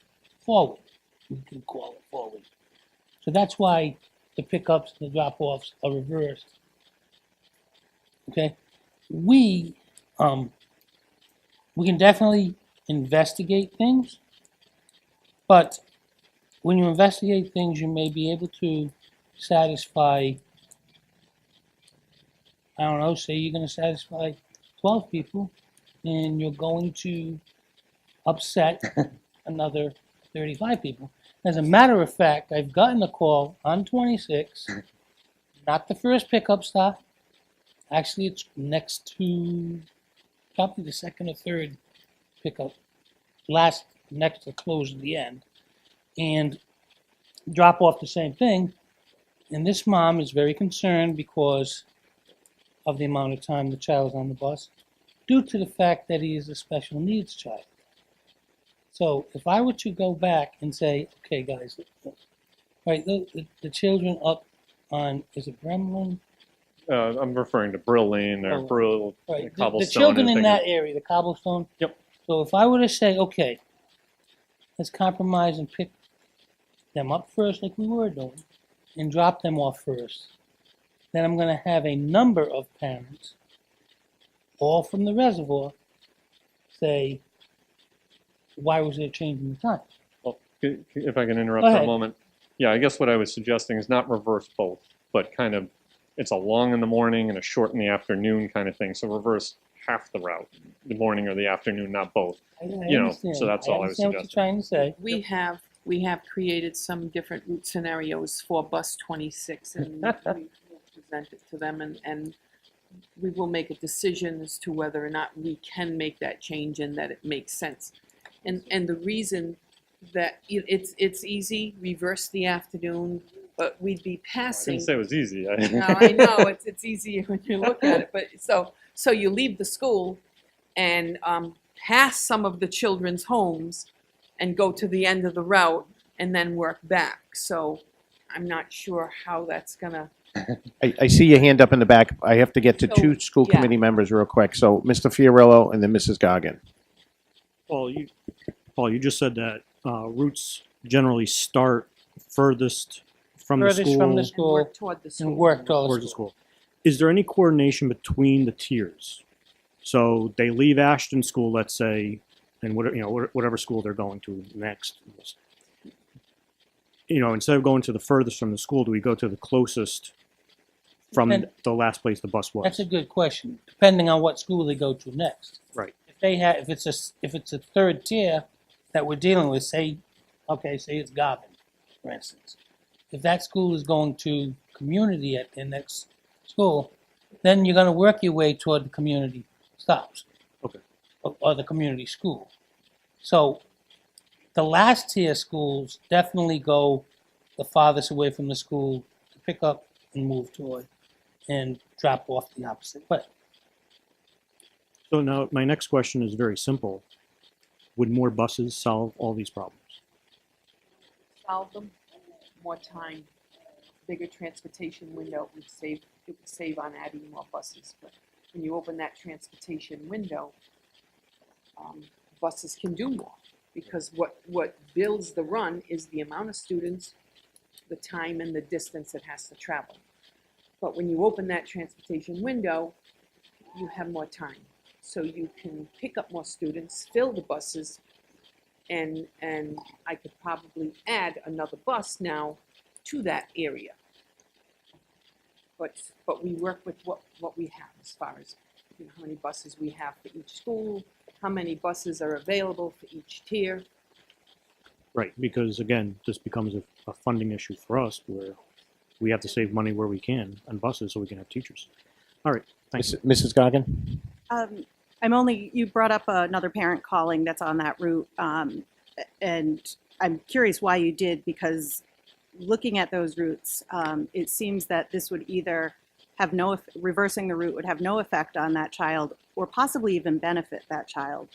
forward. We can call it forward. that's why the pickups and the drop-offs are reversed. Okay, we can definitely investigate things, but when you investigate things, you may be able to satisfy, I don't know, say you're going to satisfy 12 people, and you're going to upset another 35 people. As a matter of fact, I've gotten a call on 26, not the first pickup stop. Actually, it's next to probably the second or third pickup, last next to close at the end, and drop off the same thing. And this mom is very concerned because of the amount of time the child is on the bus, due to the fact that he is a special needs child. So if I were to go back and say, okay, guys, right, the children up on, is it Bremlin? I'm referring to Brill Lane or Oh, Brill Right, the Cobblestone. children and in things. that area, the cobblestone. Yep. So if I were to say, okay, let's compromise and pick them up first like we were doing and drop them off first, then I'm gonna have a number of parents, all from the reservoir, say, why was there a change in the time? Well, if I can interrupt Go for a ahead. moment. Yeah, I guess what I was suggesting is not reverse both, but kind of, it's a long in the morning and a short in the afternoon kind of thing. So reverse half the route, the morning or the afternoon, not both. I You know, understand. so that's all I was understand what you're trying to say. We have created some different route scenarios for bus 26, and we will present it to them, and we will make a decision as to whether or not we can make that change and that it makes sense. And the reason that it's easy, reverse the afternoon, but we'd be I passing. didn't say it was easy. No, I know it's easier when you look at it, but so you leave the school and pass some of the children's homes and go to the end of the route and then work back. So I'm not sure how that's gonna. I see your hand up in the back. I have to get to So, two school yeah. committee members real quick. So Mr. Fiorillo and then Mrs. Goggin. Paul, you just said that routes generally start furthest from the Furthest school from the And school work toward the school. and work towards towards the school. school. Is there any coordination between the tiers? So they leave Ashton School, let's say, and whatever school they're going to next. Instead of going to the furthest from the school, do we go to the closest from Depend- the last place the bus was? That's a good question, depending on what school they go to next. Right. If it's a third tier that we're dealing with, say it's Garvin, for instance. If that school is going to community at their next school, then you're gonna work your way toward the community stops. Okay. Or the community school. So the last tier schools definitely go the farthest away from the school to pick up and move toward and drop off the opposite way. So now my next question is very simple. Would more buses solve all these problems? Solve them, more time, bigger transportation window it would save on adding more buses. But when you open that transportation window, buses can do more, because what builds the run is the amount of students, the time and the distance it has to travel. But when you open that transportation window, you have more time. So you can pick up more students, fill the buses, and I could probably add another bus now to that area. But we work with what we have as far as how many buses we have for each school, how many buses are available for each tier. Right, because again, this becomes a funding issue for us where we have to save money where we can on buses so we can have teachers. All right, thank you. Mrs. Goggin? You brought up another parent calling that's on that route, and I'm curious why you did, because looking at those routes, it seems that this would either have reversing the route would have no effect on that child, or possibly even benefit that child.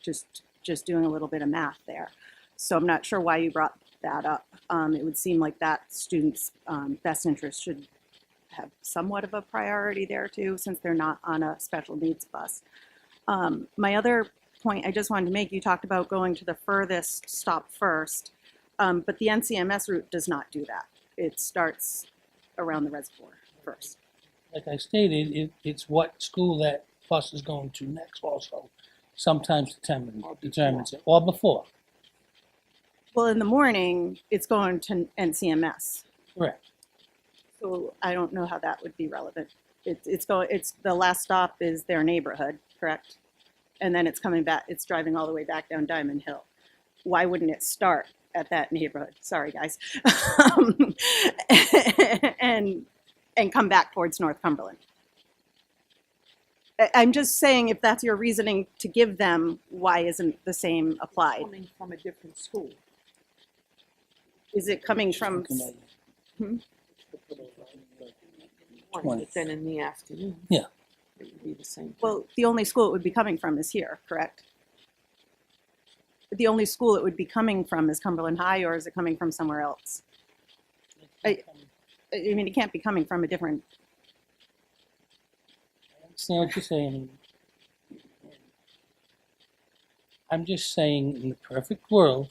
Just doing a little bit of math there. So I'm not sure why you brought that up. It would seem like that student's best interest should have somewhat of a priority there too, since they're not on a special needs bus. My other point I just wanted to make, you talked about going to the furthest stop first. But the NCMS route does not do that. It starts around the reservoir first. Like I stated, it's what school that bus is going to next also. Sometimes determines it, or before, Well, in the morning, it's going to NCMS. correct. So I don't know how that would be relevant. It's the last stop is their neighborhood, correct? And then it's coming back, it's driving all the way back down Diamond Hill. Why wouldn't it start at that neighborhood? Sorry, guys. and come back towards North Cumberland. I'm just saying, if that's your reasoning to give them, why isn't the same applied? Coming from a different school. Is it coming from? Hmm? But then in the afternoon. Yeah. It would be the same. Well, the only school it would be coming from is here, correct? The only school it would be coming from is Cumberland High, or is it coming from somewhere else? I mean, it can't be coming from a different. I understand what you're saying. I'm just saying, in the perfect world,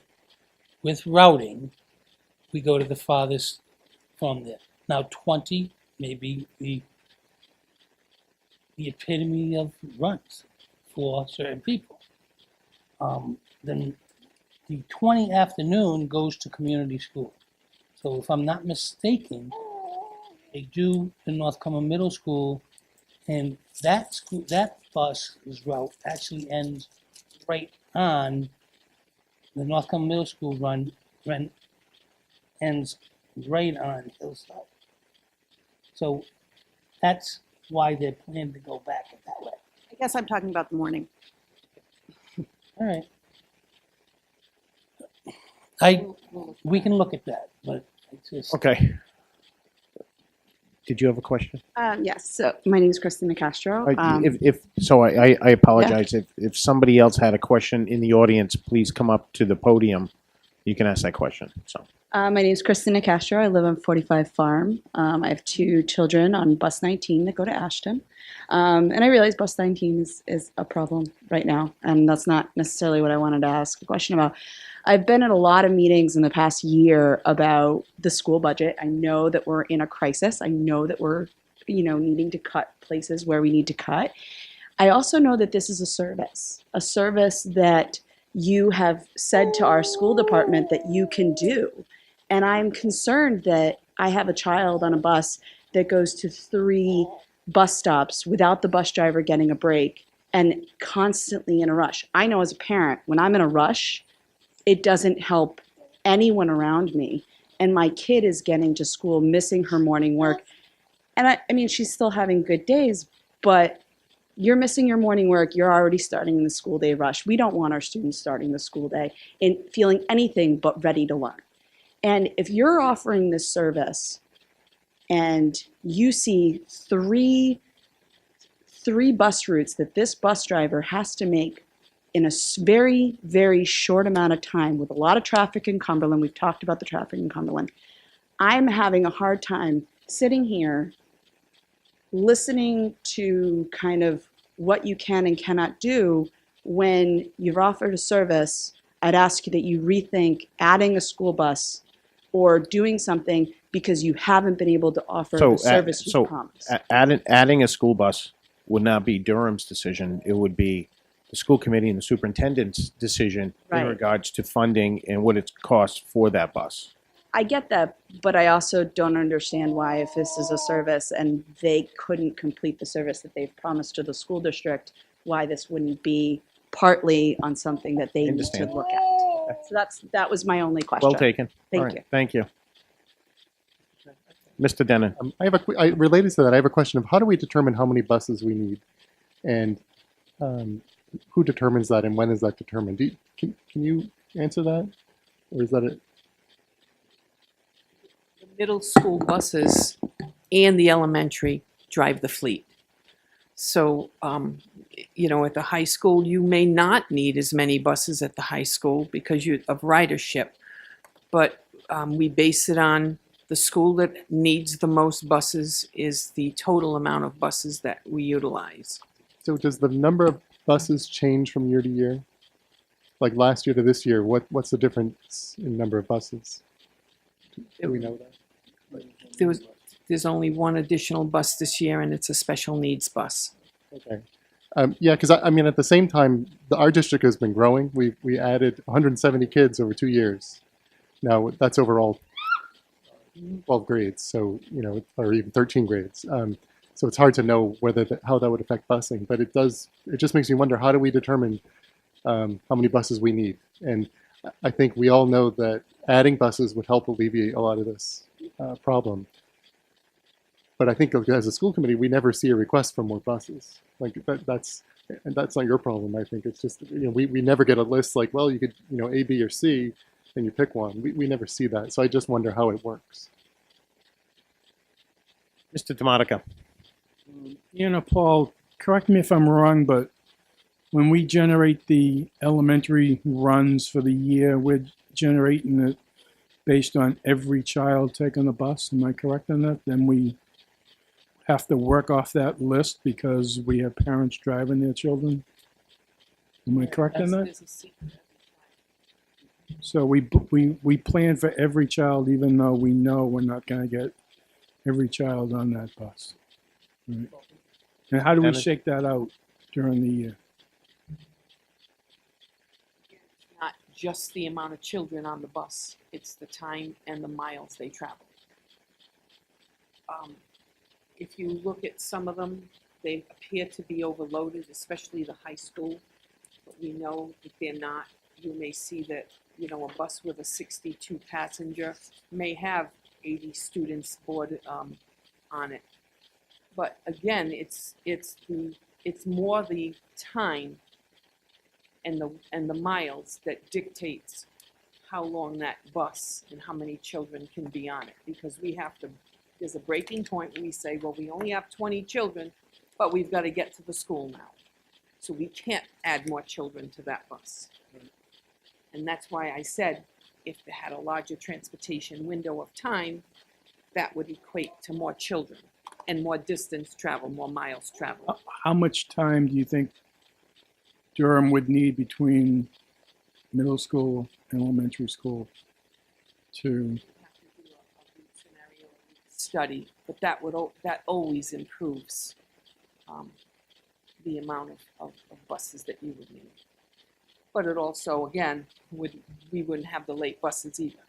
with routing, we go to the farthest from there. Now, 20 may be the epitome of runs for certain people. Then the 20 afternoon goes to community school. So if I'm not mistaken, they do the North Cumberland Middle School, and that bus's route actually ends right on the North Cumberland Middle School run ends right on Hillside. So that's why they're planning to go back it that way. I guess I'm talking about the morning. All right. We can look at that, but it's just. Okay. Did you have a question? Yes. So my name is Christina Castro. I apologize. If somebody else had a question in the audience, please come up to the podium. You can ask that question. So. My name is Christina Castro. I live on 45 Farm. I have 2 children on bus 19 that go to Ashton. And I realize bus 19 is a problem right now, and that's not necessarily what I wanted to ask a question about. I've been at a lot of meetings in the past year about the school budget. I know that we're in a crisis. I know that we're, needing to cut places where we need to cut. I also know that this is a service that you have said to our school department that you can do. And I'm concerned that I have a child on a bus that goes to 3 bus stops without the bus driver getting a break and constantly in a rush. I know as a parent, when I'm in a rush, it doesn't help anyone around me. And my kid is getting to school, missing her morning work. And I mean, she's still having good days, but you're missing your morning work. You're already starting the school day rush. We don't want our students starting the school day and feeling anything but ready to learn. And if you're offering this service and you see three bus routes that this bus driver has to make in a very, very short amount of time with a lot of traffic in Cumberland, we've talked about the traffic in Cumberland, I'm having a hard time sitting here listening to kind of what you can and cannot do when you've offered a service. I'd ask you that you rethink adding a school bus or doing something because you haven't been able to offer the service you promised. Adding a school bus would not be Durham's decision. It would be the school committee and the superintendent's decision in regards to funding and what it costs for that bus. I get that, but I also don't understand why, if this is a service and they couldn't complete the service that they've promised to the school district, why this wouldn't be partly on something that they need to look at. So that was my only question. Well taken. Thank you. Thank you. Mr. Denon. Related to that, I have a question of how do we determine how many buses we need, and who determines that, and when is that determined? Can you answer that, or is that it? The middle school buses and the elementary drive the fleet. So, at the high school, you may not need as many buses at the high school because of ridership, but we base it on the school that needs the most buses is the total amount of buses that we utilize. So does the number of buses change from year to year? like last year to this year, what's the difference in number of buses? Do we know that? There's only one additional bus this year, and it's a special needs bus. Okay. Yeah, because I mean, at the same time, our district has been growing. We added 170 kids over 2 years. Now that's overall 12 grades, so or even 13 grades. So it's hard to know how that would affect busing, but it does. It just makes me wonder, how do we determine how many buses we need? And I think we all know that adding buses would help alleviate a lot of this problem. But I think as a school committee, we never see a request for more buses. Like that's not your problem. I think it's just we never get a list like, well, you could A, B, or C, and you pick one. We never see that. So I just wonder how it works. Mr. Demotica. Paul, correct me if I'm wrong, but when we generate the elementary runs for the year, we're generating it based on every child taking the bus. Am I correct on that? Then we have to work off that list because we have parents driving their children. Am I correct on that? So we plan for every child, even though we know we're not going to get every child on that bus. Right. And how do we shake that out during the year? Not just the amount of children on the bus, it's the time and the miles they travel. If you look at some of them, they appear to be overloaded, especially the high school. But we know that they're not. You may see that, a bus with a 62 passenger may have 80 students boarded on it. But again, it's more the time and the miles that dictates how long that bus and how many children can be on it, because there's a breaking point where we say, well, we only have 20 children, but we've got to get to the school now. So we can't add more children to that bus. And that's why I said, if they had a larger transportation window of time, that would equate to more children and more distance travel, more miles traveled. How much time do you think Durham would need between middle school and elementary school to study, but that always improves the amount of buses that you would need. But it also, again, we wouldn't have the late buses either.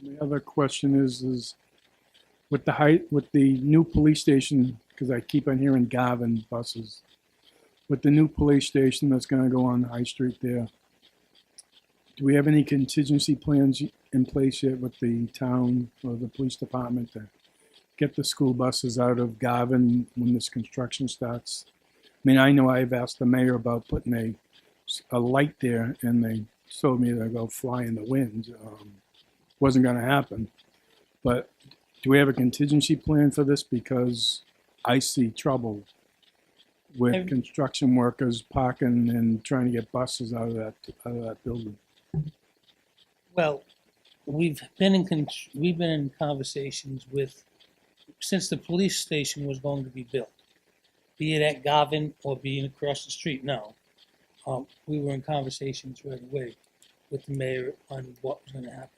The other question is with the new police station, because I keep on hearing Garvin buses, with the new police station that's going to go on High Street there, do we have any contingency plans in place yet with the town or the police department to get the school buses out of Garvin when this construction starts? I mean, I know I've asked the mayor about putting a light there, and they told me to go fly in the wind. Wasn't going to happen. But do we have a contingency plan for this? Because I see trouble with construction workers parking and trying to get buses out of that building. Well, we've been in conversations with, since the police station was going to be built, be it at Garvin or being across the street now. We were in conversations right away with the mayor on what was going to happen.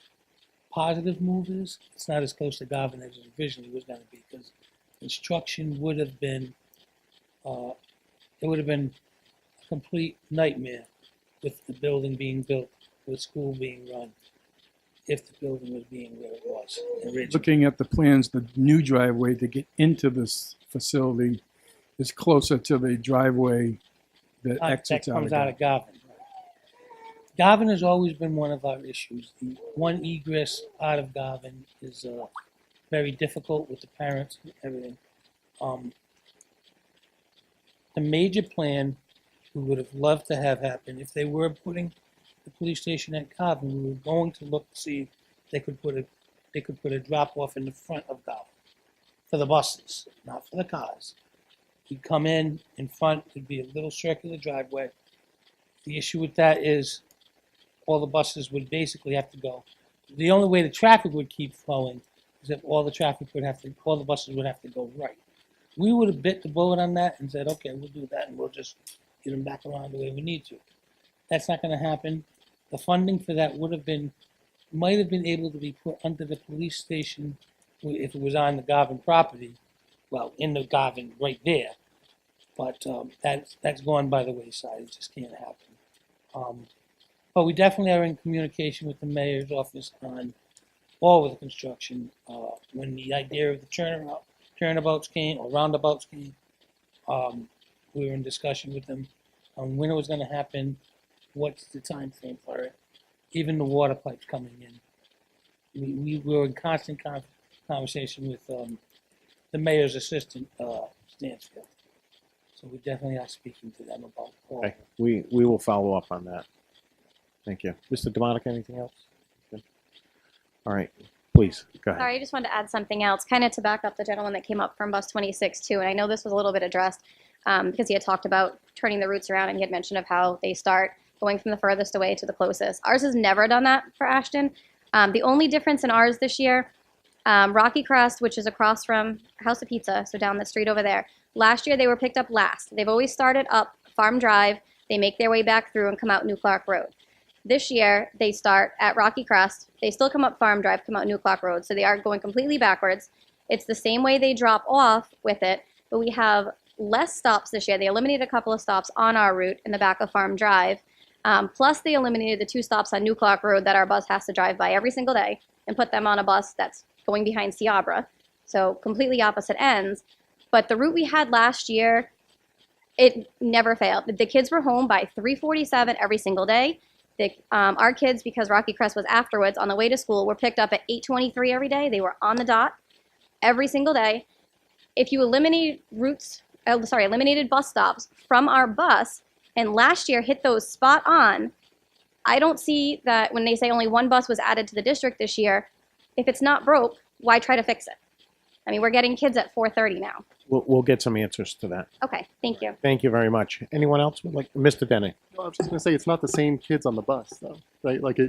Positive move is it's not as close to Garvin as it originally was going to be, because construction would have been a complete nightmare with the building being built, with school being run, if the building was being where it was originally. Looking at the plans, the new driveway to get into this facility is closer to the driveway that exits that out comes of out of Garvin. Garvin has always been one of our issues. The one egress out of Garvin is very difficult with the parents and everything. The major plan we would have loved to have happen, if they were putting the police station at Garvin, we were going to look to see if they could put a drop off in the front of Garvin for the buses, not for the cars. You'd come in front, there'd be a little circular driveway. The issue with that is all the buses would basically have to go. The only way the traffic would keep flowing is if all the buses would have to go right. We would have bit the bullet on that and said, okay, we'll do that, and we'll just get them back around the way we need to. That's not gonna happen. The funding for that might have been able to be put under the police station if it was on the Garvin property, well, in the Garvin right there. But that's gone by the wayside. It just can't happen. But we definitely are in communication with the mayor's office on all of the construction. When the idea of the turnabouts came, or roundabouts came, we were in discussion with them on when it was gonna happen, what's the time frame for it, even the water pipes coming in. We were in constant conversation with the mayor's assistant, Stansfield. So we definitely are speaking to them about all. Okay, we will follow up on that. Thank you. Mr. Demonica, anything else? Good. All right, please, go ahead. Sorry, I just wanted to add something else, kind of to back up the gentleman that came up from bus 26 too. And I know this was a little bit addressed because he had talked about turning the routes around, and he had mentioned of how they start going from the furthest away to the closest. Ours has never done that for Ashton. The only difference in ours this year, Rocky Crest, which is across from House of Pizza, so down the street over there, last year they were picked up last. They've always started up Farm Drive, they make their way back through and come out New Clark Road. This year, they start at Rocky Crest, they still come up Farm Drive, come out New Clark Road, so they are going completely backwards. It's the same way they drop off with it, but we have less stops this year. They eliminated a couple of stops on our route in the back of Farm Drive, plus they eliminated the 2 stops on New Clark Road that our bus has to drive by every single day and put them on a bus that's going behind Seabra, so completely opposite ends. But the route we had last year, it never failed. The kids were home by 3:47 every single day. Our kids, because Rocky Crest was afterwards on the way to school, were picked up at 8:23 every day. They were on the dot every single day. If you eliminate eliminated bus stops from our bus, and last year hit those spot on, I don't see that when they say only 1 bus was added to the district this year. If it's not broke, why try to fix it? I mean, we're getting kids at 4:30 now. We'll get some answers to that. Okay, thank you. Thank you very much. Anyone else would like, Mr. Denny? Well, I was just going to say, it's not the same kids on the bus, though, right? Like,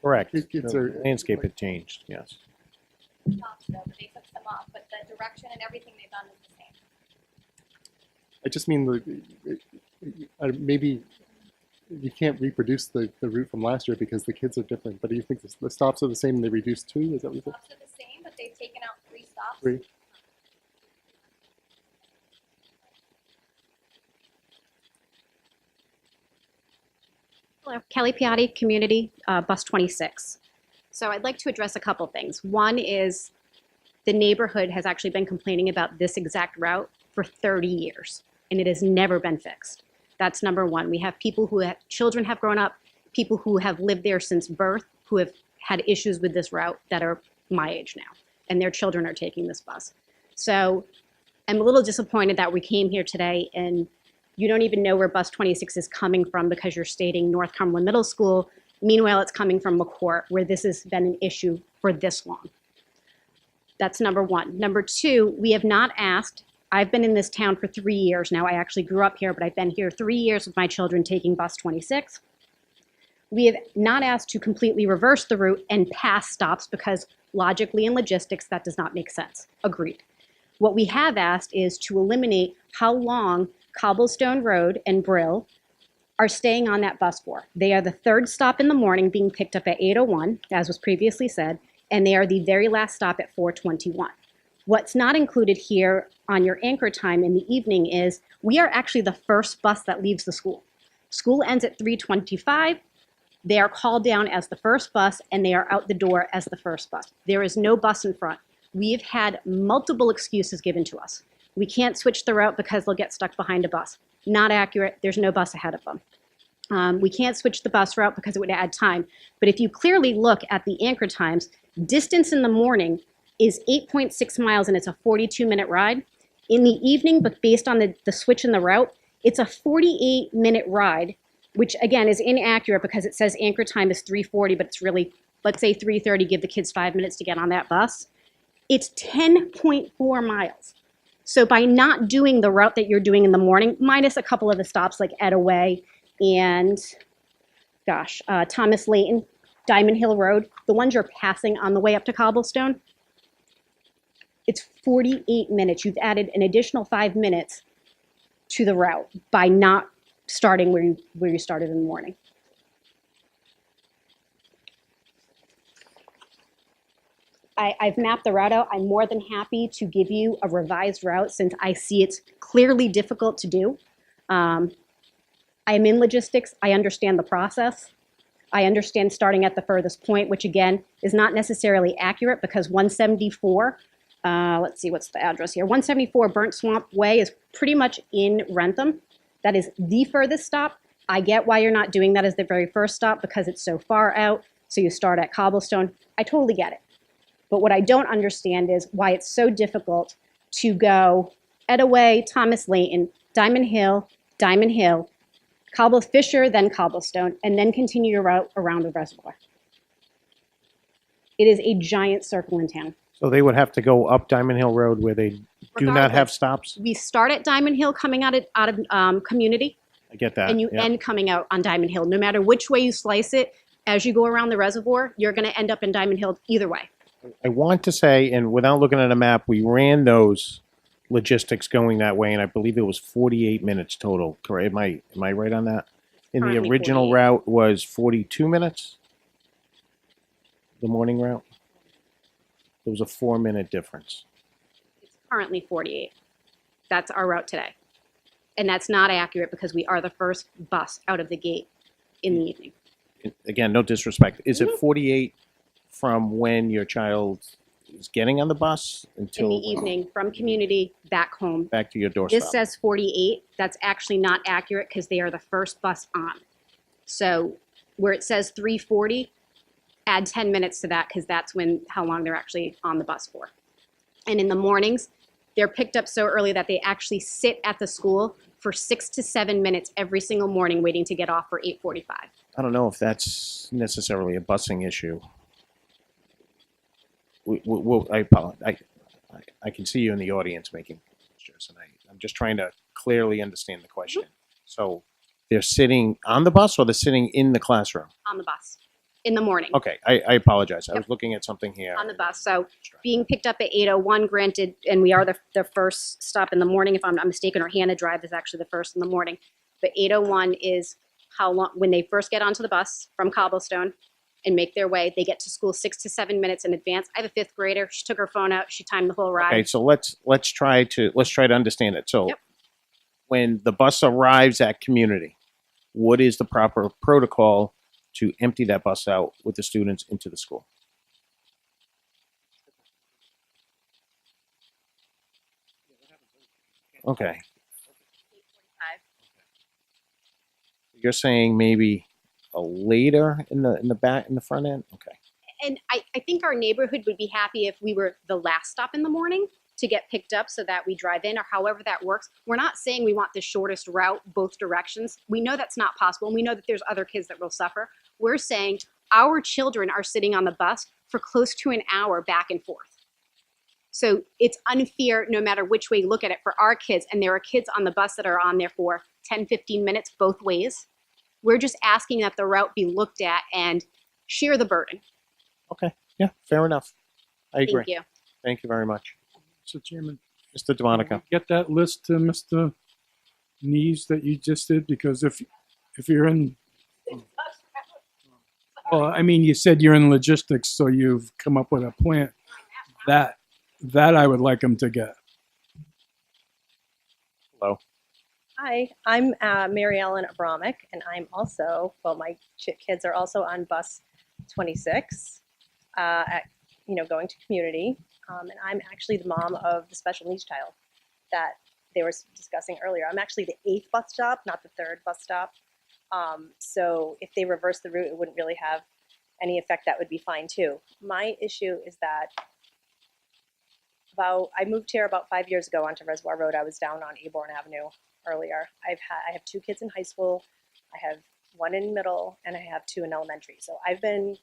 Correct. Kids The are landscape had changed, yes. Stops though, but they took them off, but the direction and everything they've done is the same. I just mean, maybe you can't reproduce the route from last year because the kids are different, but do you think the stops are the same and they reduced 2? Is that what you think? Stops are the same, but they've taken out 3 stops. 3? Hello, Kelly Piatti, Community, Bus 26. So I'd like to address a couple things. One is the neighborhood has actually been complaining about this exact route for 30 years, and it has never been fixed. That's number one. We have people children have grown up, people who have lived there since birth, who have had issues with this route that are my age now, and their children are taking this bus. So I'm a little disappointed that we came here today and you don't even know where bus 26 is coming from because you're stating North Cumberland Middle School. Meanwhile, it's coming from McCourt, where this has been an issue for this long. That's number one. Number two, we have not asked. I've been in this town for 3 years now. I actually grew up here, but I've been here 3 years with my children taking bus 26. We have not asked to completely reverse the route and pass stops because logically and logistics, that does not make sense. Agreed. What we have asked is to eliminate how long Cobblestone Road and Brill are staying on that bus for. They are the 3rd stop in the morning, being picked up at 8:01, as was previously said, and they are the very last stop at 4:21. What's not included here on your anchor time in the evening is we are actually the first bus that leaves the school. School ends at 3:25. They are called down as the first bus, and they are out the door as the first bus. There is no bus in front. We've had multiple excuses given to us. We can't switch the route because they'll get stuck behind a bus. Not accurate. There's no bus ahead of them. We can't switch the bus route because it would add time. But if you clearly look at the anchor times, distance in the morning is 8.6 miles and it's a 42-minute ride. In the evening, but based on the switch in the route, it's a 48-minute ride, which again is inaccurate because it says anchor time is 3:40, but it's really, let's say 3:30, give the kids 5 minutes to get on that bus. It's 10.4 miles. So by not doing the route that you're doing in the morning, minus a couple of the stops like Edaway and, Thomas Layton, Diamond Hill Road, the ones you're passing on the way up to Cobblestone, it's 48 minutes. You've added an additional 5 minutes to the route by not starting where you started in the morning. I've mapped the route out. I'm more than happy to give you a revised route since I see it's clearly difficult to do. I am in logistics. I understand the process. I understand starting at the furthest point, which again is not necessarily accurate because 174, let's see, what's the address here? 174 Burnt Swamp Way is pretty much in Rentham. That is the furthest stop. I get why you're not doing that as the very first stop because it's so far out. So you start at Cobblestone. I totally get it. But what I don't understand is why it's so difficult to go Edaway, Thomas Layton, Diamond Hill, Fisher, then Cobblestone, and then continue your route around the reservoir. It is a giant circle in town. So they would have to go up Diamond Hill Road where they do not have Regardless, stops? We start at Diamond Hill coming out of Community, I get that. and you yeah. end coming out on Diamond Hill. No matter which way you slice it, as you go around the reservoir, you're going to end up in Diamond Hill either way. I want to say, and without looking at a map, we ran those logistics going that way, and I believe it was 48 minutes total. Correct? Am I right on that? And the Currently original 48. route was 42 minutes. The morning route. There was a 4-minute difference. It's currently 48. That's our route today. And that's not accurate because we are the first bus out of the gate in the evening. Again, no disrespect. Is Mm-hmm. it 48 from when your child is getting on the bus In until the evening from Community back home. back to your doorstep? This says 48. That's actually not accurate because they are the first bus on. So where it says 3:40, add 10 minutes to that because that's how long they're actually on the bus for. And in the mornings, they're picked up so early that they actually sit at the school for 6 to 7 minutes every single morning waiting to get off for 8:45. I don't know if that's necessarily a busing issue. I apologize. I can see you in the audience making gestures, and I'm just trying to clearly understand the question. So they're sitting on the bus or they're sitting in the classroom? On the bus in the morning. Okay, I apologize. I Yep. was looking at something here. On the bus. So being picked up at 8:01, granted, and we are the first stop in the morning, if I'm not mistaken, or Hannah Drive is actually the first in the morning. But 8:01 is how long, when they first get onto the bus from Cobblestone and make their way, they get to school 6 to 7 minutes in advance. I have a 5th grader. She took her phone out. She timed the whole ride. Okay, so let's try to understand it. So Yep. when the bus arrives at Community, what is the proper protocol to empty that bus out with the students into the school? Okay. You're saying maybe a later in the back, in the front end? Okay. And I think our neighborhood would be happy if we were the last stop in the morning to get picked up so that we drive in or however that works. We're not saying we want the shortest route both directions. We know that's not possible, and we know that there's other kids that will suffer. We're saying our children are sitting on the bus for close to an hour back and forth. So it's unfair no matter which way you look at it for our kids, and there are kids on the bus that are on there for 10, 15 minutes both ways. We're just asking that the route be looked at and share the burden. Okay. Yeah, fair enough. I agree. Thank you. Thank you very much. Mr. Chairman. Mr. DeMonica. Get that list to Mr. Neves that you just did, because if you're in, well, I mean, you said you're in logistics, so you've come up with a plan. That I would like him to get. Hello. Hi, I'm Mary Ellen Abramick, and I'm also, well, my kids are also on bus 26 going to Community. And I'm actually the mom of the special needs child that they were discussing earlier. I'm actually the 8th bus stop, not the 3rd bus stop. So if they reverse the route, it wouldn't really have any effect. That would be fine too. My issue is that I moved here about 5 years ago onto Reservoir Road. I was down on Aborn Avenue earlier. I have 2 kids in high school. I have 1 in middle, and I have 2 in elementary. So I've been,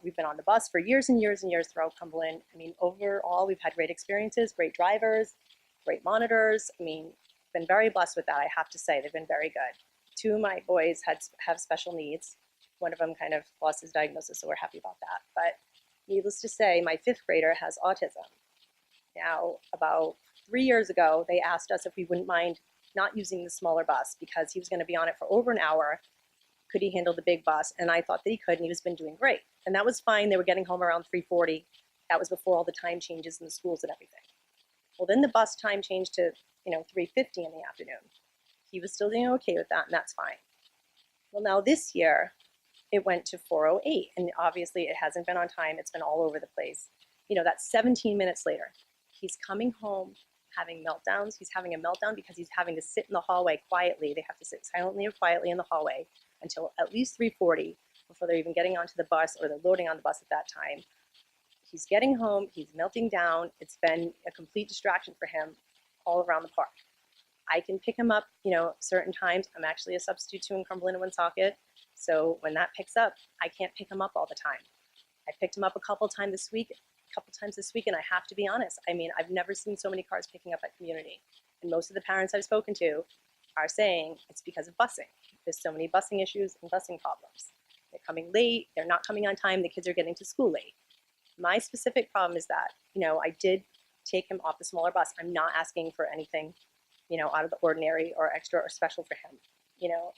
we've been on the bus for years and years and years throughout Cumberland. I mean, overall, we've had great experiences, great drivers, great monitors. I mean, been very blessed with that, I have to say. They've been very good. 2 of my boys have special needs. One of them kind of lost his diagnosis, so we're happy about that. But needless to say, my 5th grader has autism. Now, about 3 years ago, they asked us if we wouldn't mind not using the smaller bus because he was going to be on it for over an hour. Could he handle the big bus? And I thought that he could, and he's been doing great. And that was fine. They were getting home around 3:40. That was before all the time changes in the schools and everything. Well, then the bus time changed to, 3:50 in the afternoon. He was still doing okay with that, and that's fine. Well, now this year, it went to 4:08, and obviously it hasn't been on time. It's been all over the place. That's 17 minutes later. He's coming home, having meltdowns. He's having a meltdown because he's having to sit in the hallway quietly. They have to sit silently or quietly in the hallway until at least 3:40 before they're even getting onto the bus or they're loading on the bus at that time. He's getting home, he's melting down. It's been a complete distraction for him all around the park. I can pick him up, certain times. I'm actually a substitute too in Cumberland and Woonsocket. So when that picks up, I can't pick him up all the time. I picked him up a couple times this week, and I have to be honest. I mean, I've never seen so many cars picking up at Community. And most of the parents I've spoken to are saying it's because of busing. There's so many busing issues and busing problems. They're coming late, they're not coming on time, the kids are getting to school late. My specific problem is that, I did take him off the smaller bus. I'm not asking for anything, out of the ordinary or extra or special for him.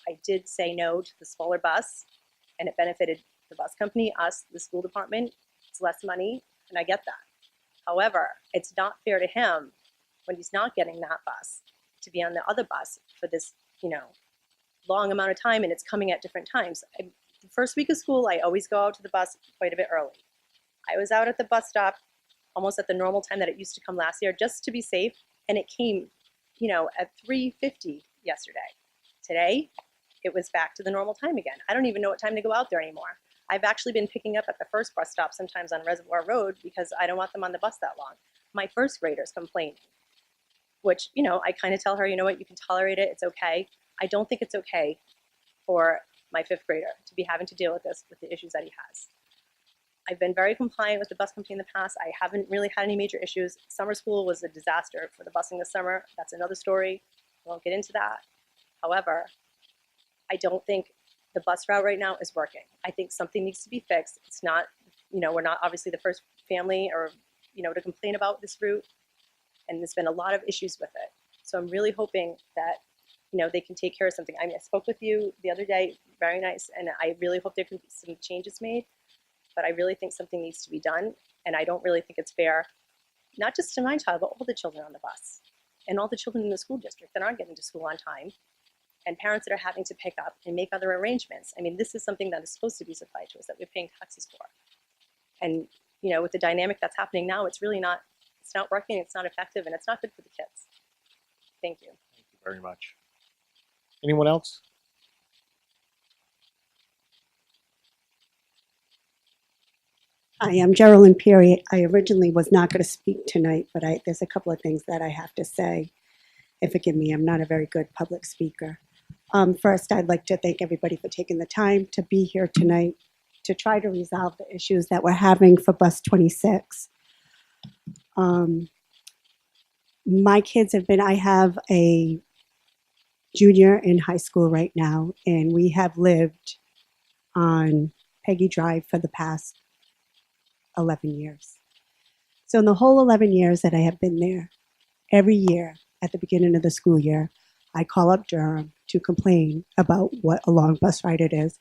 I did say no to the smaller bus, and it benefited the bus company, us, the school department. It's less money, and I get that. However, it's not fair to him when he's not getting that bus to be on the other bus for this, long amount of time, and it's coming at different times. The first week of school, I always go out to the bus quite a bit early. I was out at the bus stop almost at the normal time that it used to come last year, just to be safe, and it came, at 3:50 yesterday. Today, it was back to the normal time again. I don't even know what time to go out there anymore. I've actually been picking up at the first bus stop sometimes on Reservoir Road because I don't want them on the bus that long. My first grader's complaining, which, I kind of tell her, you know what, you can tolerate it, it's okay. I don't think it's okay for my fifth grader to be having to deal with this, with the issues that he has. I've been very compliant with the bus company in the past. I haven't really had any major issues. Summer school was a disaster for the busing this summer. That's another story. I won't get into that. However, I don't think the bus route right now is working. I think something needs to be fixed. It's not, we're not obviously the first family or, to complain about this route. And there's been a lot of issues with it. So I'm really hoping that, they can take care of something. I mean, I spoke with you the other day, very nice, and I really hope there can be some changes made. But I really think something needs to be done, and I don't really think it's fair, not just to my child, but all the children on the bus, and all the children in the school district that aren't getting to school on time, and parents that are having to pick up and make other arrangements. I mean, this is something that is supposed to be supplied to us, that we're paying taxes for. And, with the dynamic that's happening now, it's really not, it's not working, it's not effective, and it's not good for the kids. Thank you. Thank you very much. Anyone else? Hi, I'm Geraldine Perry. I originally was not going to speak tonight, but there's a couple of things that I have to say. And forgive me, I'm not a very good public speaker. First, I'd like to thank everybody for taking the time to be here tonight to try to resolve the issues that we're having for Bus 26. My kids I have a junior in high school right now, and we have lived on Peggy Drive for the past 11 years. So in the whole 11 years that I have been there, every year at the beginning of the school year, I call up Durham to complain about what a long bus ride it is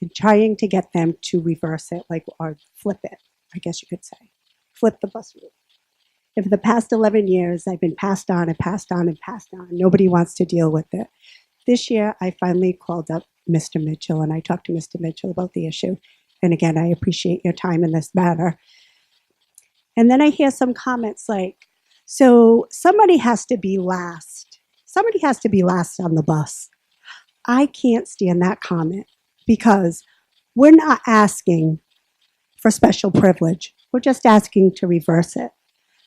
and trying to get them to reverse it, or flip it, I guess you could say. Flip the bus route. And for the past 11 years, I've been passed on and passed on and passed on. Nobody wants to deal with it. This year, I finally called up Mr. Mitchell, and I talked to Mr. Mitchell about the issue. And again, I appreciate your time in this matter. And then I hear some comments like, so somebody has to be last. Somebody has to be last on the bus. I can't stand that comment because we're not asking for special privilege. We're just asking to reverse it.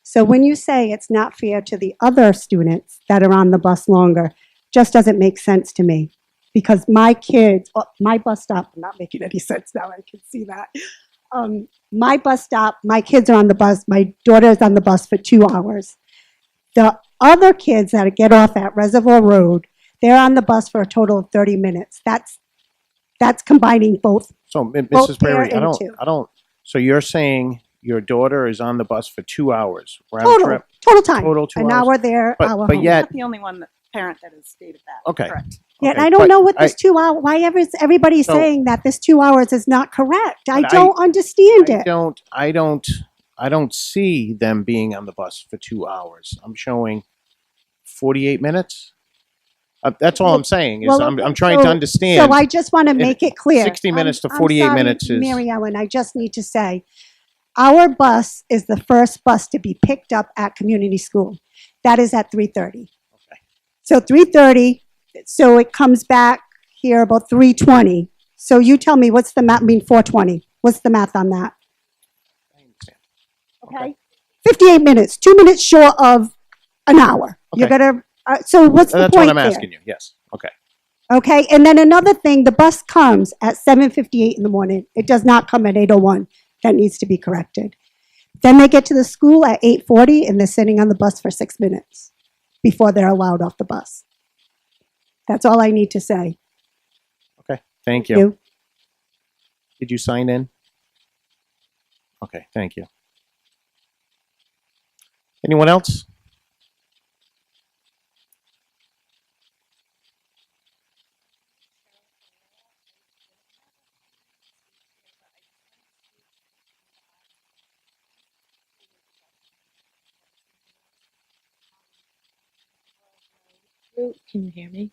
So when you say it's not fair to the other students that are on the bus longer, just doesn't make sense to me. Because my kids, my bus stop, I'm not making any sense now, I can see that. My bus stop, my kids are on the bus, my daughter is on the bus for 2 hours. The other kids that get off at Reservoir Road, they're on the bus for a total of 30 minutes. That's combining both. So, Mrs. Berry, I don't, so you're saying your daughter is on the bus for 2 hours? Total time. Total 2 hours? An hour there, hour home. But yet, I'm not the only parent that has stated that. Okay. Correct. Yeah, I don't know what this 2 hour, why is everybody saying that this 2 hours is not correct? I don't understand it. I don't see them being on the bus for 2 hours. I'm showing 48 minutes. That's all I'm saying is Well, I'm okay, trying to understand. So I just want to make it clear. 60 minutes to I'm 48 sorry, minutes is. Mary Ellen, I just need to say, our bus is the first bus to be picked up at community school. That is at 3:30. Okay. So 3:30, so it comes back here about 3:20. So you tell me what's the math, I mean 4:20. What's the math on that? I understand. Okay. 58 minutes, 2 minutes short of an hour. You're Okay. gonna, so what's the That's point what I'm there? asking you. Yes. Okay. Okay, and then another thing, the bus comes at 7:58 in the morning. It does not come at 8:01. That needs to be corrected. Then they get to the school at 8:40 and they're sitting on the bus for 6 minutes before they're allowed off the bus. That's all I need to say. Okay. Thank you. Did you sign in? Okay. Thank you. Anyone else? Route, can you hear me?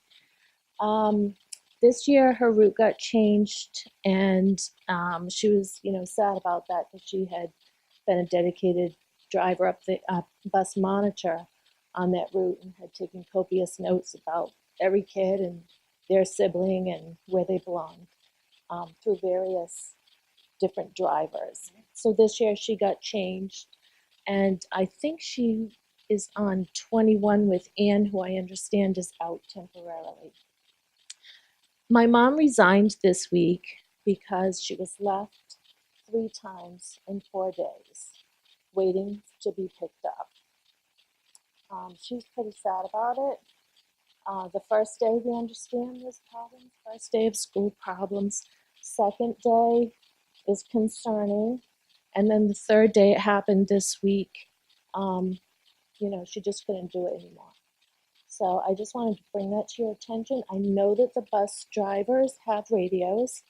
This year her route got changed, and she was, sad about that because she had been a dedicated driver up the bus monitor on that route and had taken copious notes about every kid and their sibling and where they belonged through various different drivers. So this year she got changed, and I think she is on 21 with Ann, who I understand is out temporarily. My mom resigned this week because she was left 3 times in 4 days, waiting to be picked up. She was pretty sad about it. The first day we understand there's problems, first day of school problems. Second day is concerning. And then the third day it happened this week. She just couldn't do it anymore. So I just wanted to bring that to your attention. I know that the bus drivers have radios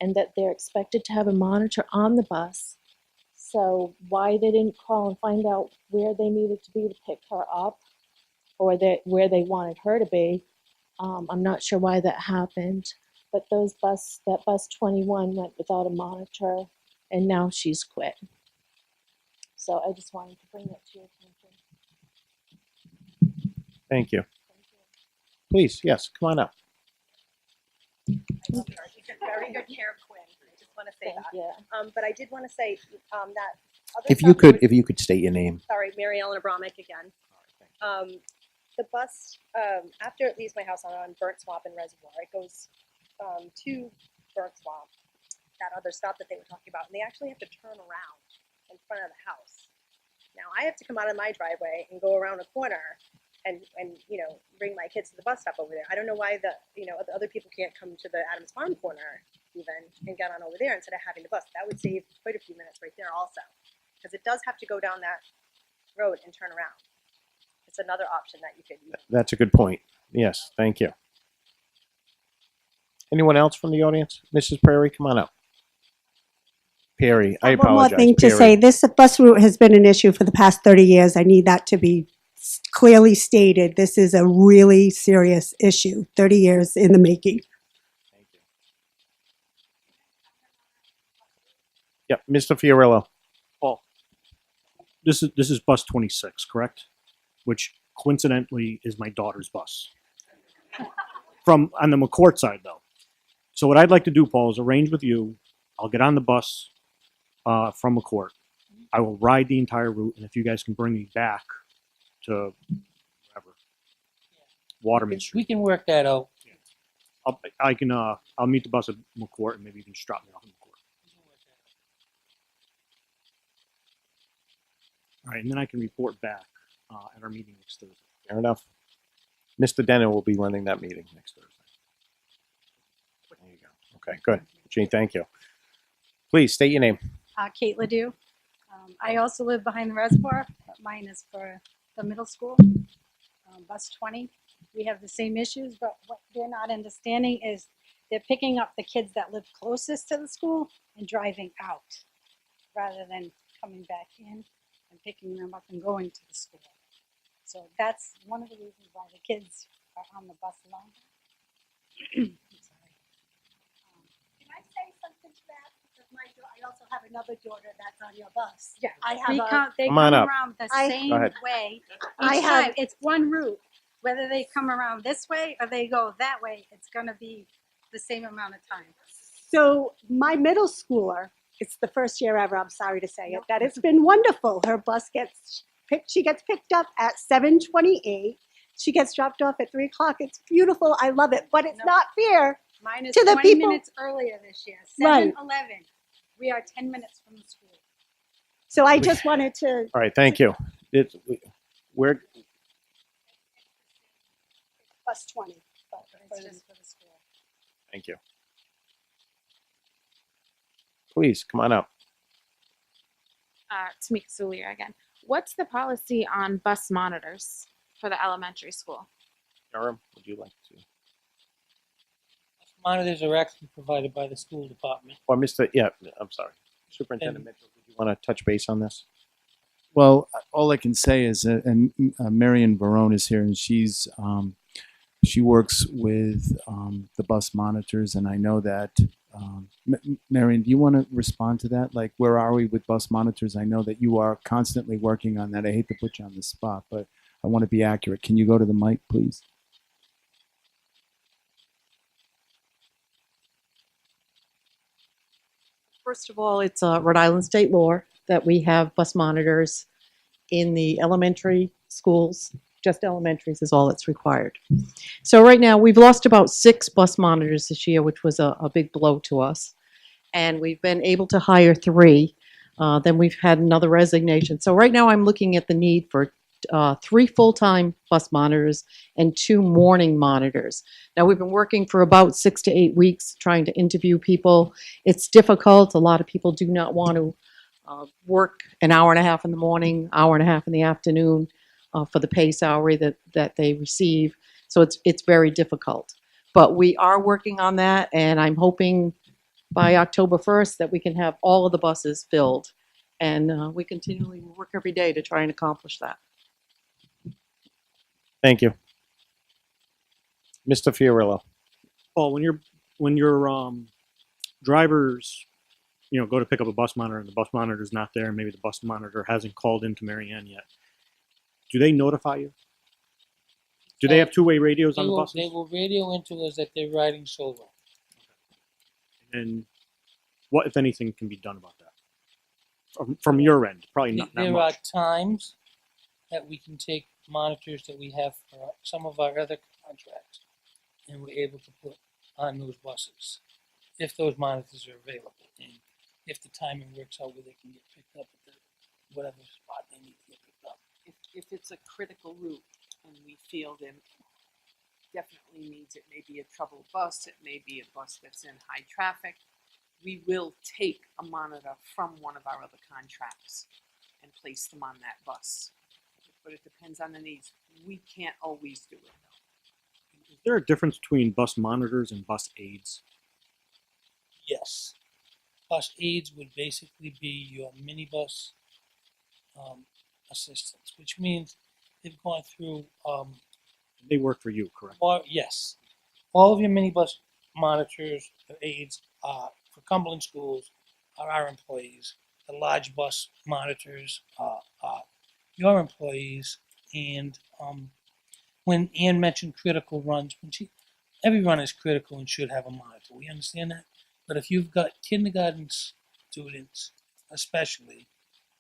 and that they're expected to have a monitor on the bus. So why they didn't call and find out where they needed to be to pick her up or where they wanted her to be, I'm not sure why that happened. But that bus 21 went without a monitor, and now she's quit. So I just wanted to bring that to your attention. Thank you. Please, yes, come on up. She's took very good care of Quinn. I just want to say that. But I did want to say that other If you could state your name. Sorry, Mary Ellen Abramic again. The bus after it leaves my house on Burnt Swamp and Reservoir, it goes to Burnt Swamp, that other stop that they were talking about, and they actually have to turn around in front of the house. Now I have to come out of my driveway and go around a corner and bring my kids to the bus stop over there. I don't know why the other people can't come to the Adams Farm corner even and get on over there instead of having the bus. That would save quite a few minutes right there also, because it does have to go down that road and turn around. It's another option that you could use. That's a good point. Yes, thank you. Anyone else from the audience? Mrs. Prairie, come on up. Perry, I One more apologize. thing to Perry. say, this bus route has been an issue for the past 30 years. I need that to be clearly stated. This is a really serious issue, 30 years in the making. Thank you. Yep, Mr. Fiorillo. Paul, this is bus 26, correct? Which coincidentally is my daughter's bus. From on the McCourt side, though. So what I'd like to do, Paul, is arrange with you. I'll get on the bus from McCourt. I will ride the entire route, and if you guys can bring me back to whatever, Waterman Street. We can work that out. I'll meet the bus at McCourt, and maybe you can just drop me off at McCourt. All right, and then I can report back at our meeting next Thursday. Fair enough. Mr. Denner will be running that meeting next Thursday. There you go. Okay, good. Gene, thank you. Please state your name. Kate Ledoux. I also live behind the reservoir, but mine is for the middle school, bus 20. We have the same issues, but what they're not understanding is they're picking up the kids that live closest to the school and driving out rather than coming back in and picking them up and going to the school. So that's one of the reasons why the kids are on the bus longer. I'm sorry. Can I say something to that? Because I also have another daughter that's on your bus. Yeah, I have they Come on come up. around the Go same ahead. way. I Each have- time, it's one route. Whether they come around this way or they go that way, it's gonna be the same amount of time. So my middle schooler, it's the first year ever, I'm sorry to say it, that it's been wonderful. Her bus gets picked, she gets picked up at 7:28. She gets dropped off at 3 o'clock. It's beautiful. I love it, but it's not fair Mine is to the 20 people. minutes earlier this year, Right. 7:11. We are 10 minutes from the school. So I just wanted to. All right, thank you. We're Bus 20. But it's just for the school. thank you. Please come on up. Tamika Sulier again. What's the policy on bus monitors for the elementary school? Durham, would you like to? Monitors are actually provided by the school department. Or Mr. Yeah, I'm sorry. Superintendent Mitchell, did you want to touch base on this? Well, all I can say is, and Marion Barone is here, and she works with the bus monitors, and I know that. Marion, do you want to respond to that? Like, where are we with bus monitors? I know that you are constantly working on that. I hate to put you on the spot, but I want to be accurate. Can you go to the mic, please? First of all, it's Rhode Island state law that we have bus monitors in the elementary schools. Just elementaries is all that's required. So right now, we've lost about 6 bus monitors this year, which was a big blow to us. And we've been able to hire 3. Then we've had another resignation. So right now, I'm looking at the need for 3 full-time bus monitors and 2 morning monitors. Now, we've been working for about 6 to 8 weeks trying to interview people. It's difficult. A lot of people do not want to work an hour and a half in the morning, hour and a half in the afternoon for the pay salary that they receive. So it's very difficult. But we are working on that, and I'm hoping by October 1st that we can have all of the buses filled. And we continually work every day to try and accomplish that. Thank you. Mr. Fiorillo. Paul, when your drivers, go to pick up a bus monitor and the bus monitor's not there, and maybe the bus monitor hasn't called into Marianne yet, do they notify you? Do they have two-way radios on the buses? They will radio into us that they're riding solo. And what, if anything, can be done about that? From your end, probably not that There much. are times that we can take monitors that we have for some of our other contracts, and we're able to put on those buses if those monitors are available, and if the timing works out where they can get picked up at whatever spot they need to get picked up. If it's a critical route and we feel that definitely means it may be a troubled bus, it may be a bus that's in high traffic, we will take a monitor from one of our other contracts and place them on that bus. But it depends on the needs. We can't always do it though. Is there a difference between bus monitors and bus aids? Yes. Bus aids would basically be your minibus assistants, which means they've gone through. They work for you, correct? Yes. All of your minibus monitors, aids, for Cumberland schools are our employees. The large bus monitors are your employees. And when Ann mentioned critical runs, every run is critical and should have a monitor. We understand that. But if you've got kindergarten students, especially,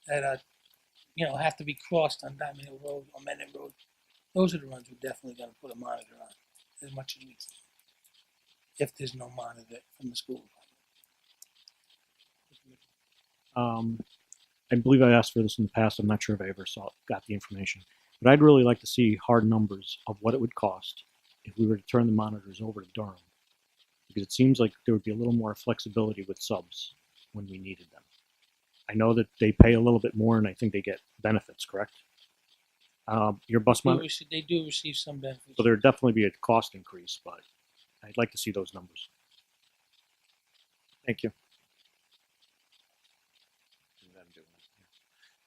that are, have to be crossed on Diamond Hill Road or Menon Road, those are the runs we're definitely going to put a monitor on as much as we can. If there's no monitor from the school. I believe I asked for this in the past. I'm not sure if I ever got the information. But I'd really like to see hard numbers of what it would cost if we were to turn the monitors over to Durham. Because it seems like there would be a little more flexibility with subs when we needed them. I know that they pay a little bit more, and I think they get benefits, correct? Your bus monitor? They do receive some benefits. So there would definitely be a cost increase, but I'd like to see those numbers. Thank you.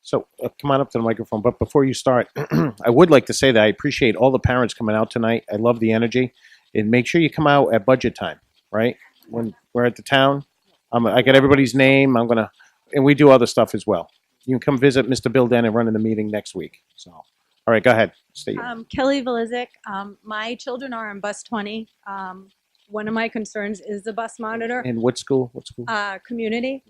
So come on up to the microphone. But before you start, I would like to say that I appreciate all the parents coming out tonight. I love the energy. And make sure you come out at budget time, right? When we're at the town, I get everybody's name. And we do other stuff as well. You can come visit Mr. Bill Dennon running the meeting next week. So, all right, go ahead. State your Kelly Velizik. My children are on bus 20. One of my concerns is the bus monitor. And what school? What school? Community.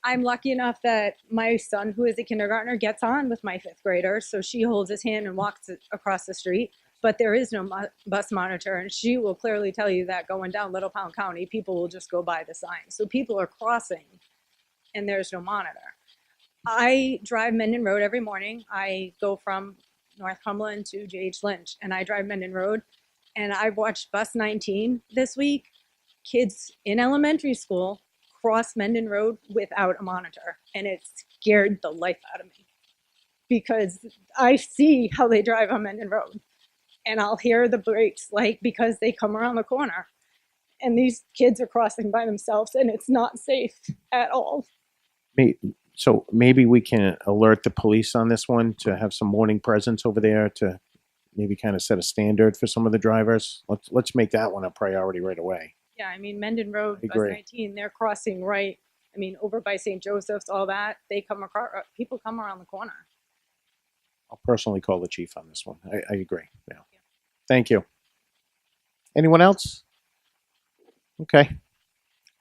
I'm lucky enough that my son, who is a kindergartner, gets on with my 5th grader. So she holds his hand and walks across the street. But there is no bus monitor. And she will clearly tell you that going down Little Pound County, people will just go by the sign. So people are crossing and there's no monitor. I drive Mendon Road every morning. I go from North Cumberland to J.H. Lynch, and I drive Mendon Road. And I watched bus 19 this week. Kids in elementary school cross Mendon Road without a monitor, and it scared the life out of me because I see how they drive on Mendon Road, and I'll hear the brakes because they come around the corner, and these kids are crossing by themselves, and it's not safe at all. So maybe we can alert the police on this one to have some morning presence over there to maybe kind of set a standard for some of the drivers. Let's make that one a priority right away. Yeah, I mean, Mendon Road, bus agree. 19, they're crossing right. I mean, over by St. Joseph's, all that. They come across, people come around the corner. I'll personally call the chief on this one. I agree. Yeah. Thank you. Anyone else? Okay.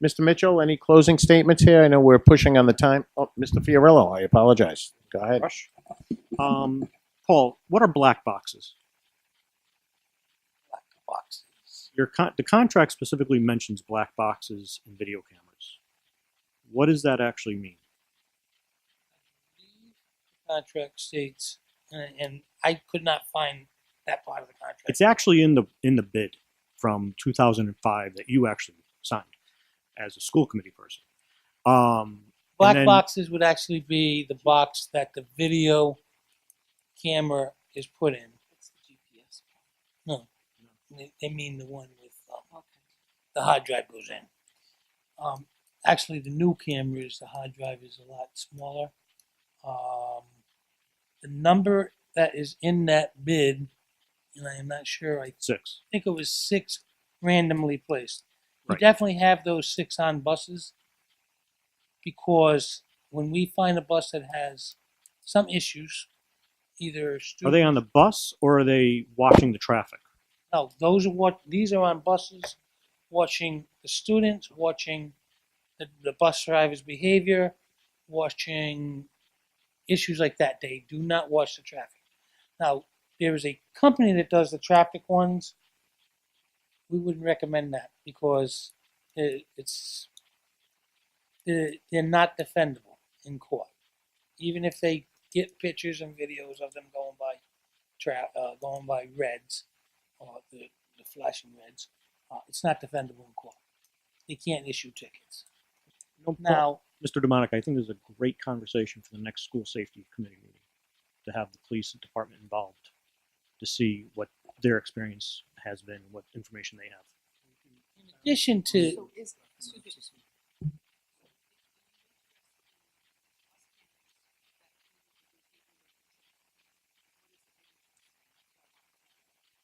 Mr. Mitchell, any closing statements here? I know we're pushing on the time. Oh, Mr. Fiorillo, I apologize. Go ahead. Paul, what are black boxes? Black boxes. The contract specifically mentions black boxes and video cameras. What does that actually mean? Contract states, and I could not find that part of the contract. It's actually in the bid from 2005 that you actually signed as a school committee person. Black boxes would actually be the box that the video camera is put in. It's the GPS. No, they mean the one with the hard drive goes in. Actually, the new cameras, the hard drive is a lot smaller. The number that is in that bid, and I am not sure, I 6. think it was 6 randomly placed. We Right. definitely have those 6 on buses because when we find a bus that has some issues, either students, Are they on the bus or are they watching the traffic? no, these are on buses, watching the students, watching the bus driver's behavior, watching issues like that. They do not watch the traffic. Now, there is a company that does the traffic ones. We wouldn't recommend that because they're not defendable in court. Even if they get pictures and videos of them going by reds or the flashing reds, it's not defendable in court. They can't issue tickets. Now, Mr. DeMonic, I think there's a great conversation for the next school safety committee meeting to have the police department involved to see what their experience has been, what information they have. in addition to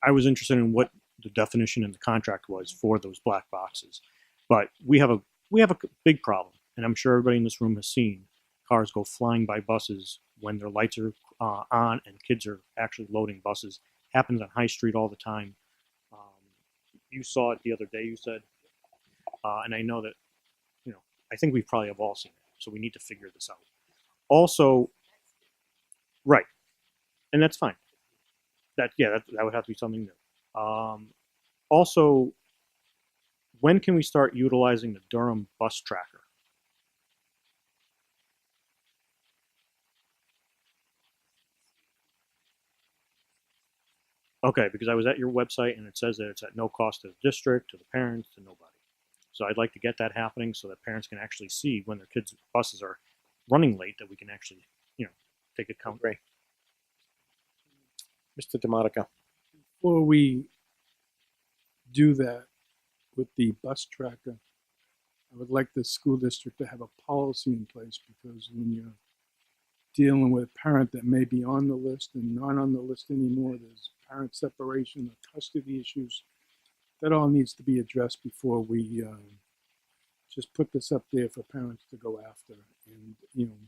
I was interested in what the definition in the contract was for those black boxes, but we have a big problem, and I'm sure everybody in this room has seen cars go flying by buses when their lights are on and kids are actually loading buses. Happens on High Street all the time. You saw it the other day, you said, and I know that, I think we probably have all seen it, so we need to figure this out. Also, right, and that's fine. That would have to be something new. Also, when can we start utilizing the Durham bus tracker? Okay, because I was at your website and it says that it's at no cost to the district, to the parents, to nobody. So I'd like to get that happening so that parents can actually see when their kids' buses are running late, that we can actually, take account. Great. Mr. DeMonica. Before we do that with the bus tracker, I would like the school district to have a policy in place, because when you're dealing with a parent that may be on the list and not on the list anymore. There's parent separation or custody issues. That all needs to be addressed before we just put this up there for parents to go after. And, you know,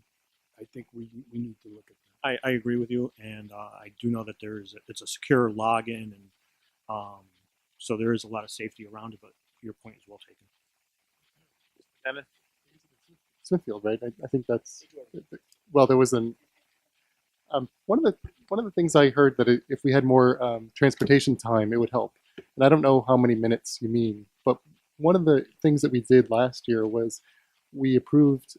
I think we need to look at that. I agree with you, and I do know that it's a secure login, and so there is a lot of safety around it. But your point is well taken. Dennis? Smithfield, right? I think that's well. There was one of the things I heard that if we had more transportation time, it would help. And I don't know how many minutes you mean, but one of the things that we did last year was we approved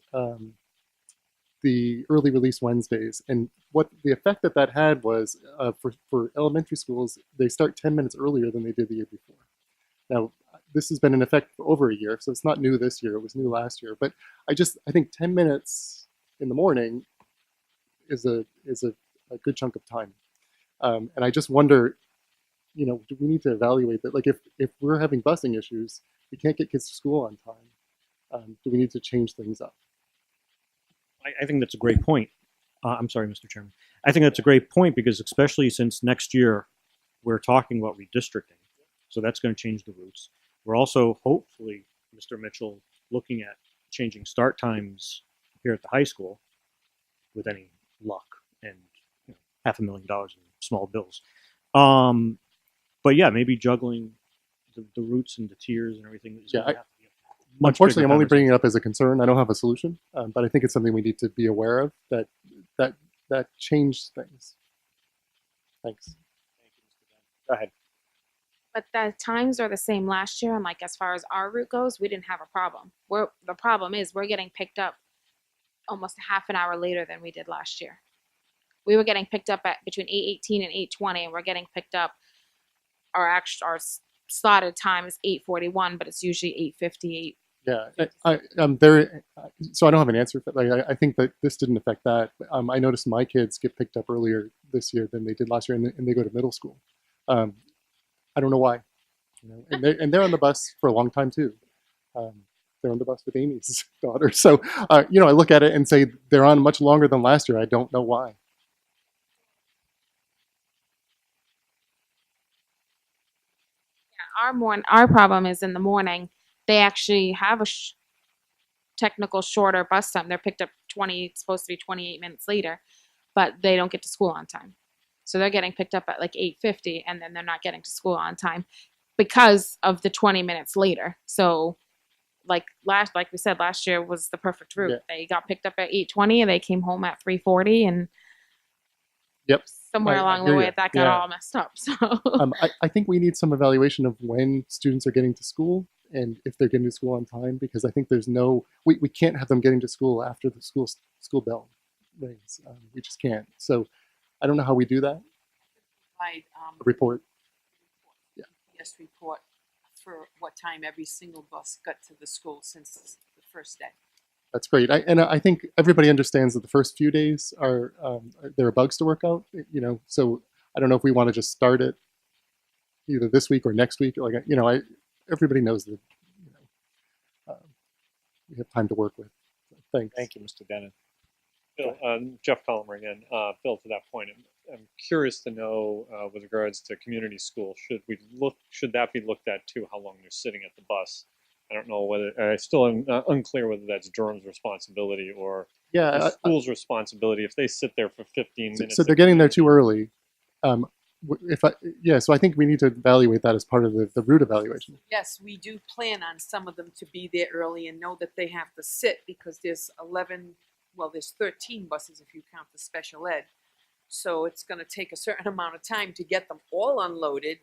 the early release Wednesdays, and what the effect that had was for elementary schools, they start 10 minutes earlier than they did the year before. Now, this has been in effect for over a year, so it's not new this year. It was new last year, but I think 10 minutes in the morning is a good chunk of time, and I just wonder, you know, do we need to evaluate that? Like, if we're having busing issues, we can't get kids to school on time. Do we need to change things up? I think that's a great point. I'm sorry, Mr. Chairman. I think that's a great point because especially since next year we're talking about redistricting, so that's going to change the routes. We're also hopefully, Mr. Mitchell, looking at changing start times here at the high school with any luck and $500,000 in small bills. But yeah, maybe juggling the routes and the tiers and everything. Yeah, unfortunately, I'm only bringing it up as a concern. I don't have a solution, but I think it's something we need to be aware of that changed things. Thanks. Go ahead. But the times are the same last year, and like as far as our route goes, we didn't have a problem. The problem is we're getting picked up almost a half an hour later than we did last year. We were getting picked up at between 8:18 and 8:20, and we're getting picked up. Our slotted time is 8:41, but it's usually 8:58. Yeah, I'm there. So I don't have an answer for that. Like, I think that this didn't affect that. I noticed my kids get picked up earlier this year than they did last year, and they go to middle school. I don't know why. You know, and they're on the bus for a long time too. They're on the bus with Amy's daughter. So you know, I look at it and say they're on much longer than last year. I don't know why. Our problem is in the morning. They actually have a technical shorter bus time. They're picked up it's supposed to be 28 minutes later, but they don't get to school on time. So they're getting picked up at like 8:50, and then they're not getting to school on time because of the 20 minutes later. So like we said, last year was the perfect route. Yeah. They got picked up at 8:20 and they came home at 3:40, and yep. Somewhere along the way that got all messed up. So I think we need some evaluation of when students are getting to school and if they're getting to school on time, because I think we can't have them getting to school after the school bell rings. We just can't. So I don't know how we do that. A report. Yeah. Yes, report for what time every single bus got to the school since the first day. That's great. I think everybody understands that the first few days there are bugs to work out, you know, so I don't know if we want to just start it either this week or next week. Like, you know, everybody knows that, you know, we have time to work with. So thanks. Thank you, Mr. Denon. Bill, Jeff Collimer again. Bill, to that point, I'm curious to know with regards to community school, should that be looked at too, how long they're sitting at the bus? I don't know whether I still am unclear whether that's Durham's responsibility or the school's responsibility if they sit there for 15 minutes. So they're getting there too early. So I think we need to evaluate that as part of the route evaluation. Yes, we do plan on some of them to be there early and know that they have to sit because there's 13 buses if you count the special ed. So it's going to take a certain amount of time to get them all unloaded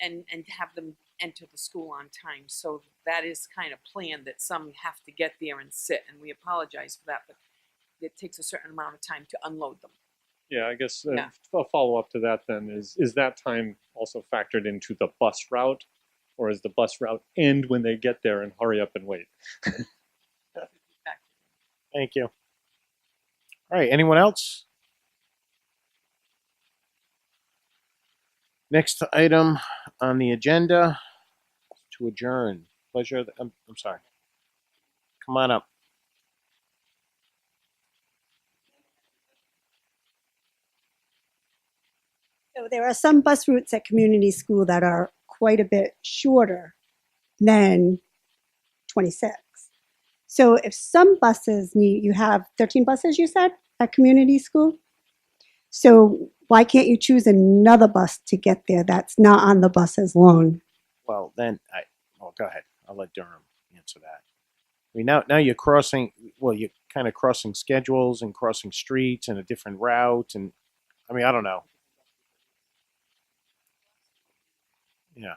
and have them enter the school on time. So that is kind of planned that some have to get there and sit, and we apologize for that, but it takes a certain amount of time to unload them. Yeah, I guess a follow-up to that then is that time also factored into the bus route, or is the bus route end when they get there and hurry up and wait? Thank you. All right, anyone else? Next item on the agenda is to adjourn. Pleasure. I'm sorry. Come on up. So there are some bus routes at community school that are quite a bit shorter than 26. So if some buses need, you have 13 buses, you said, at community school? So why can't you choose another bus to get there that's not on the buses loan? Well, then, go ahead. I'll let Durham answer that. I mean, now you're crossing, well, you're kind of crossing schedules and crossing streets and a different route. And I mean, I don't know. Yeah.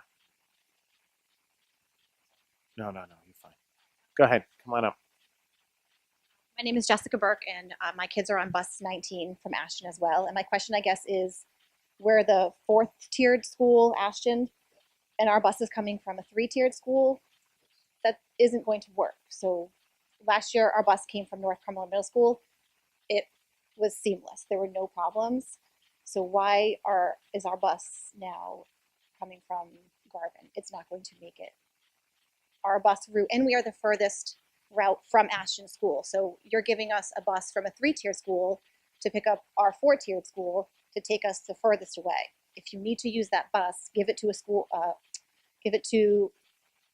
No, you're fine. Go ahead. Come on up. My name is Jessica Burke, and my kids are on bus 19 from Ashton as well. And my question, I guess, is we're the 4th tiered school, Ashton, and our bus is coming from a 3-tiered school. That isn't going to work. So last year, our bus came from North Cumberland Middle School. It was seamless. There were no problems. So why is our bus now coming from Garvin? It's not going to make it. Our bus route, and we are the furthest route from Ashton School. So you're giving us a bus from a 3-tiered school to pick up our 4-tiered school to take us the furthest away. If you need to use that bus, give it to a school, give it to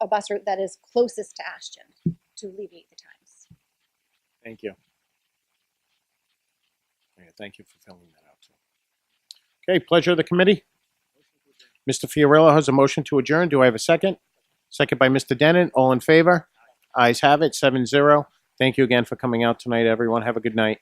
a bus route that is closest to Ashton to alleviate the times. Thank you. Yeah, thank you for filling that out too. Okay, pleasure of the committee. Mr. Fiorillo has a motion to adjourn. Do I have a second? Second by Mr. Denon. All in favor? Ayes have it, 7-0. Thank you again for coming out tonight, everyone. Have a good night.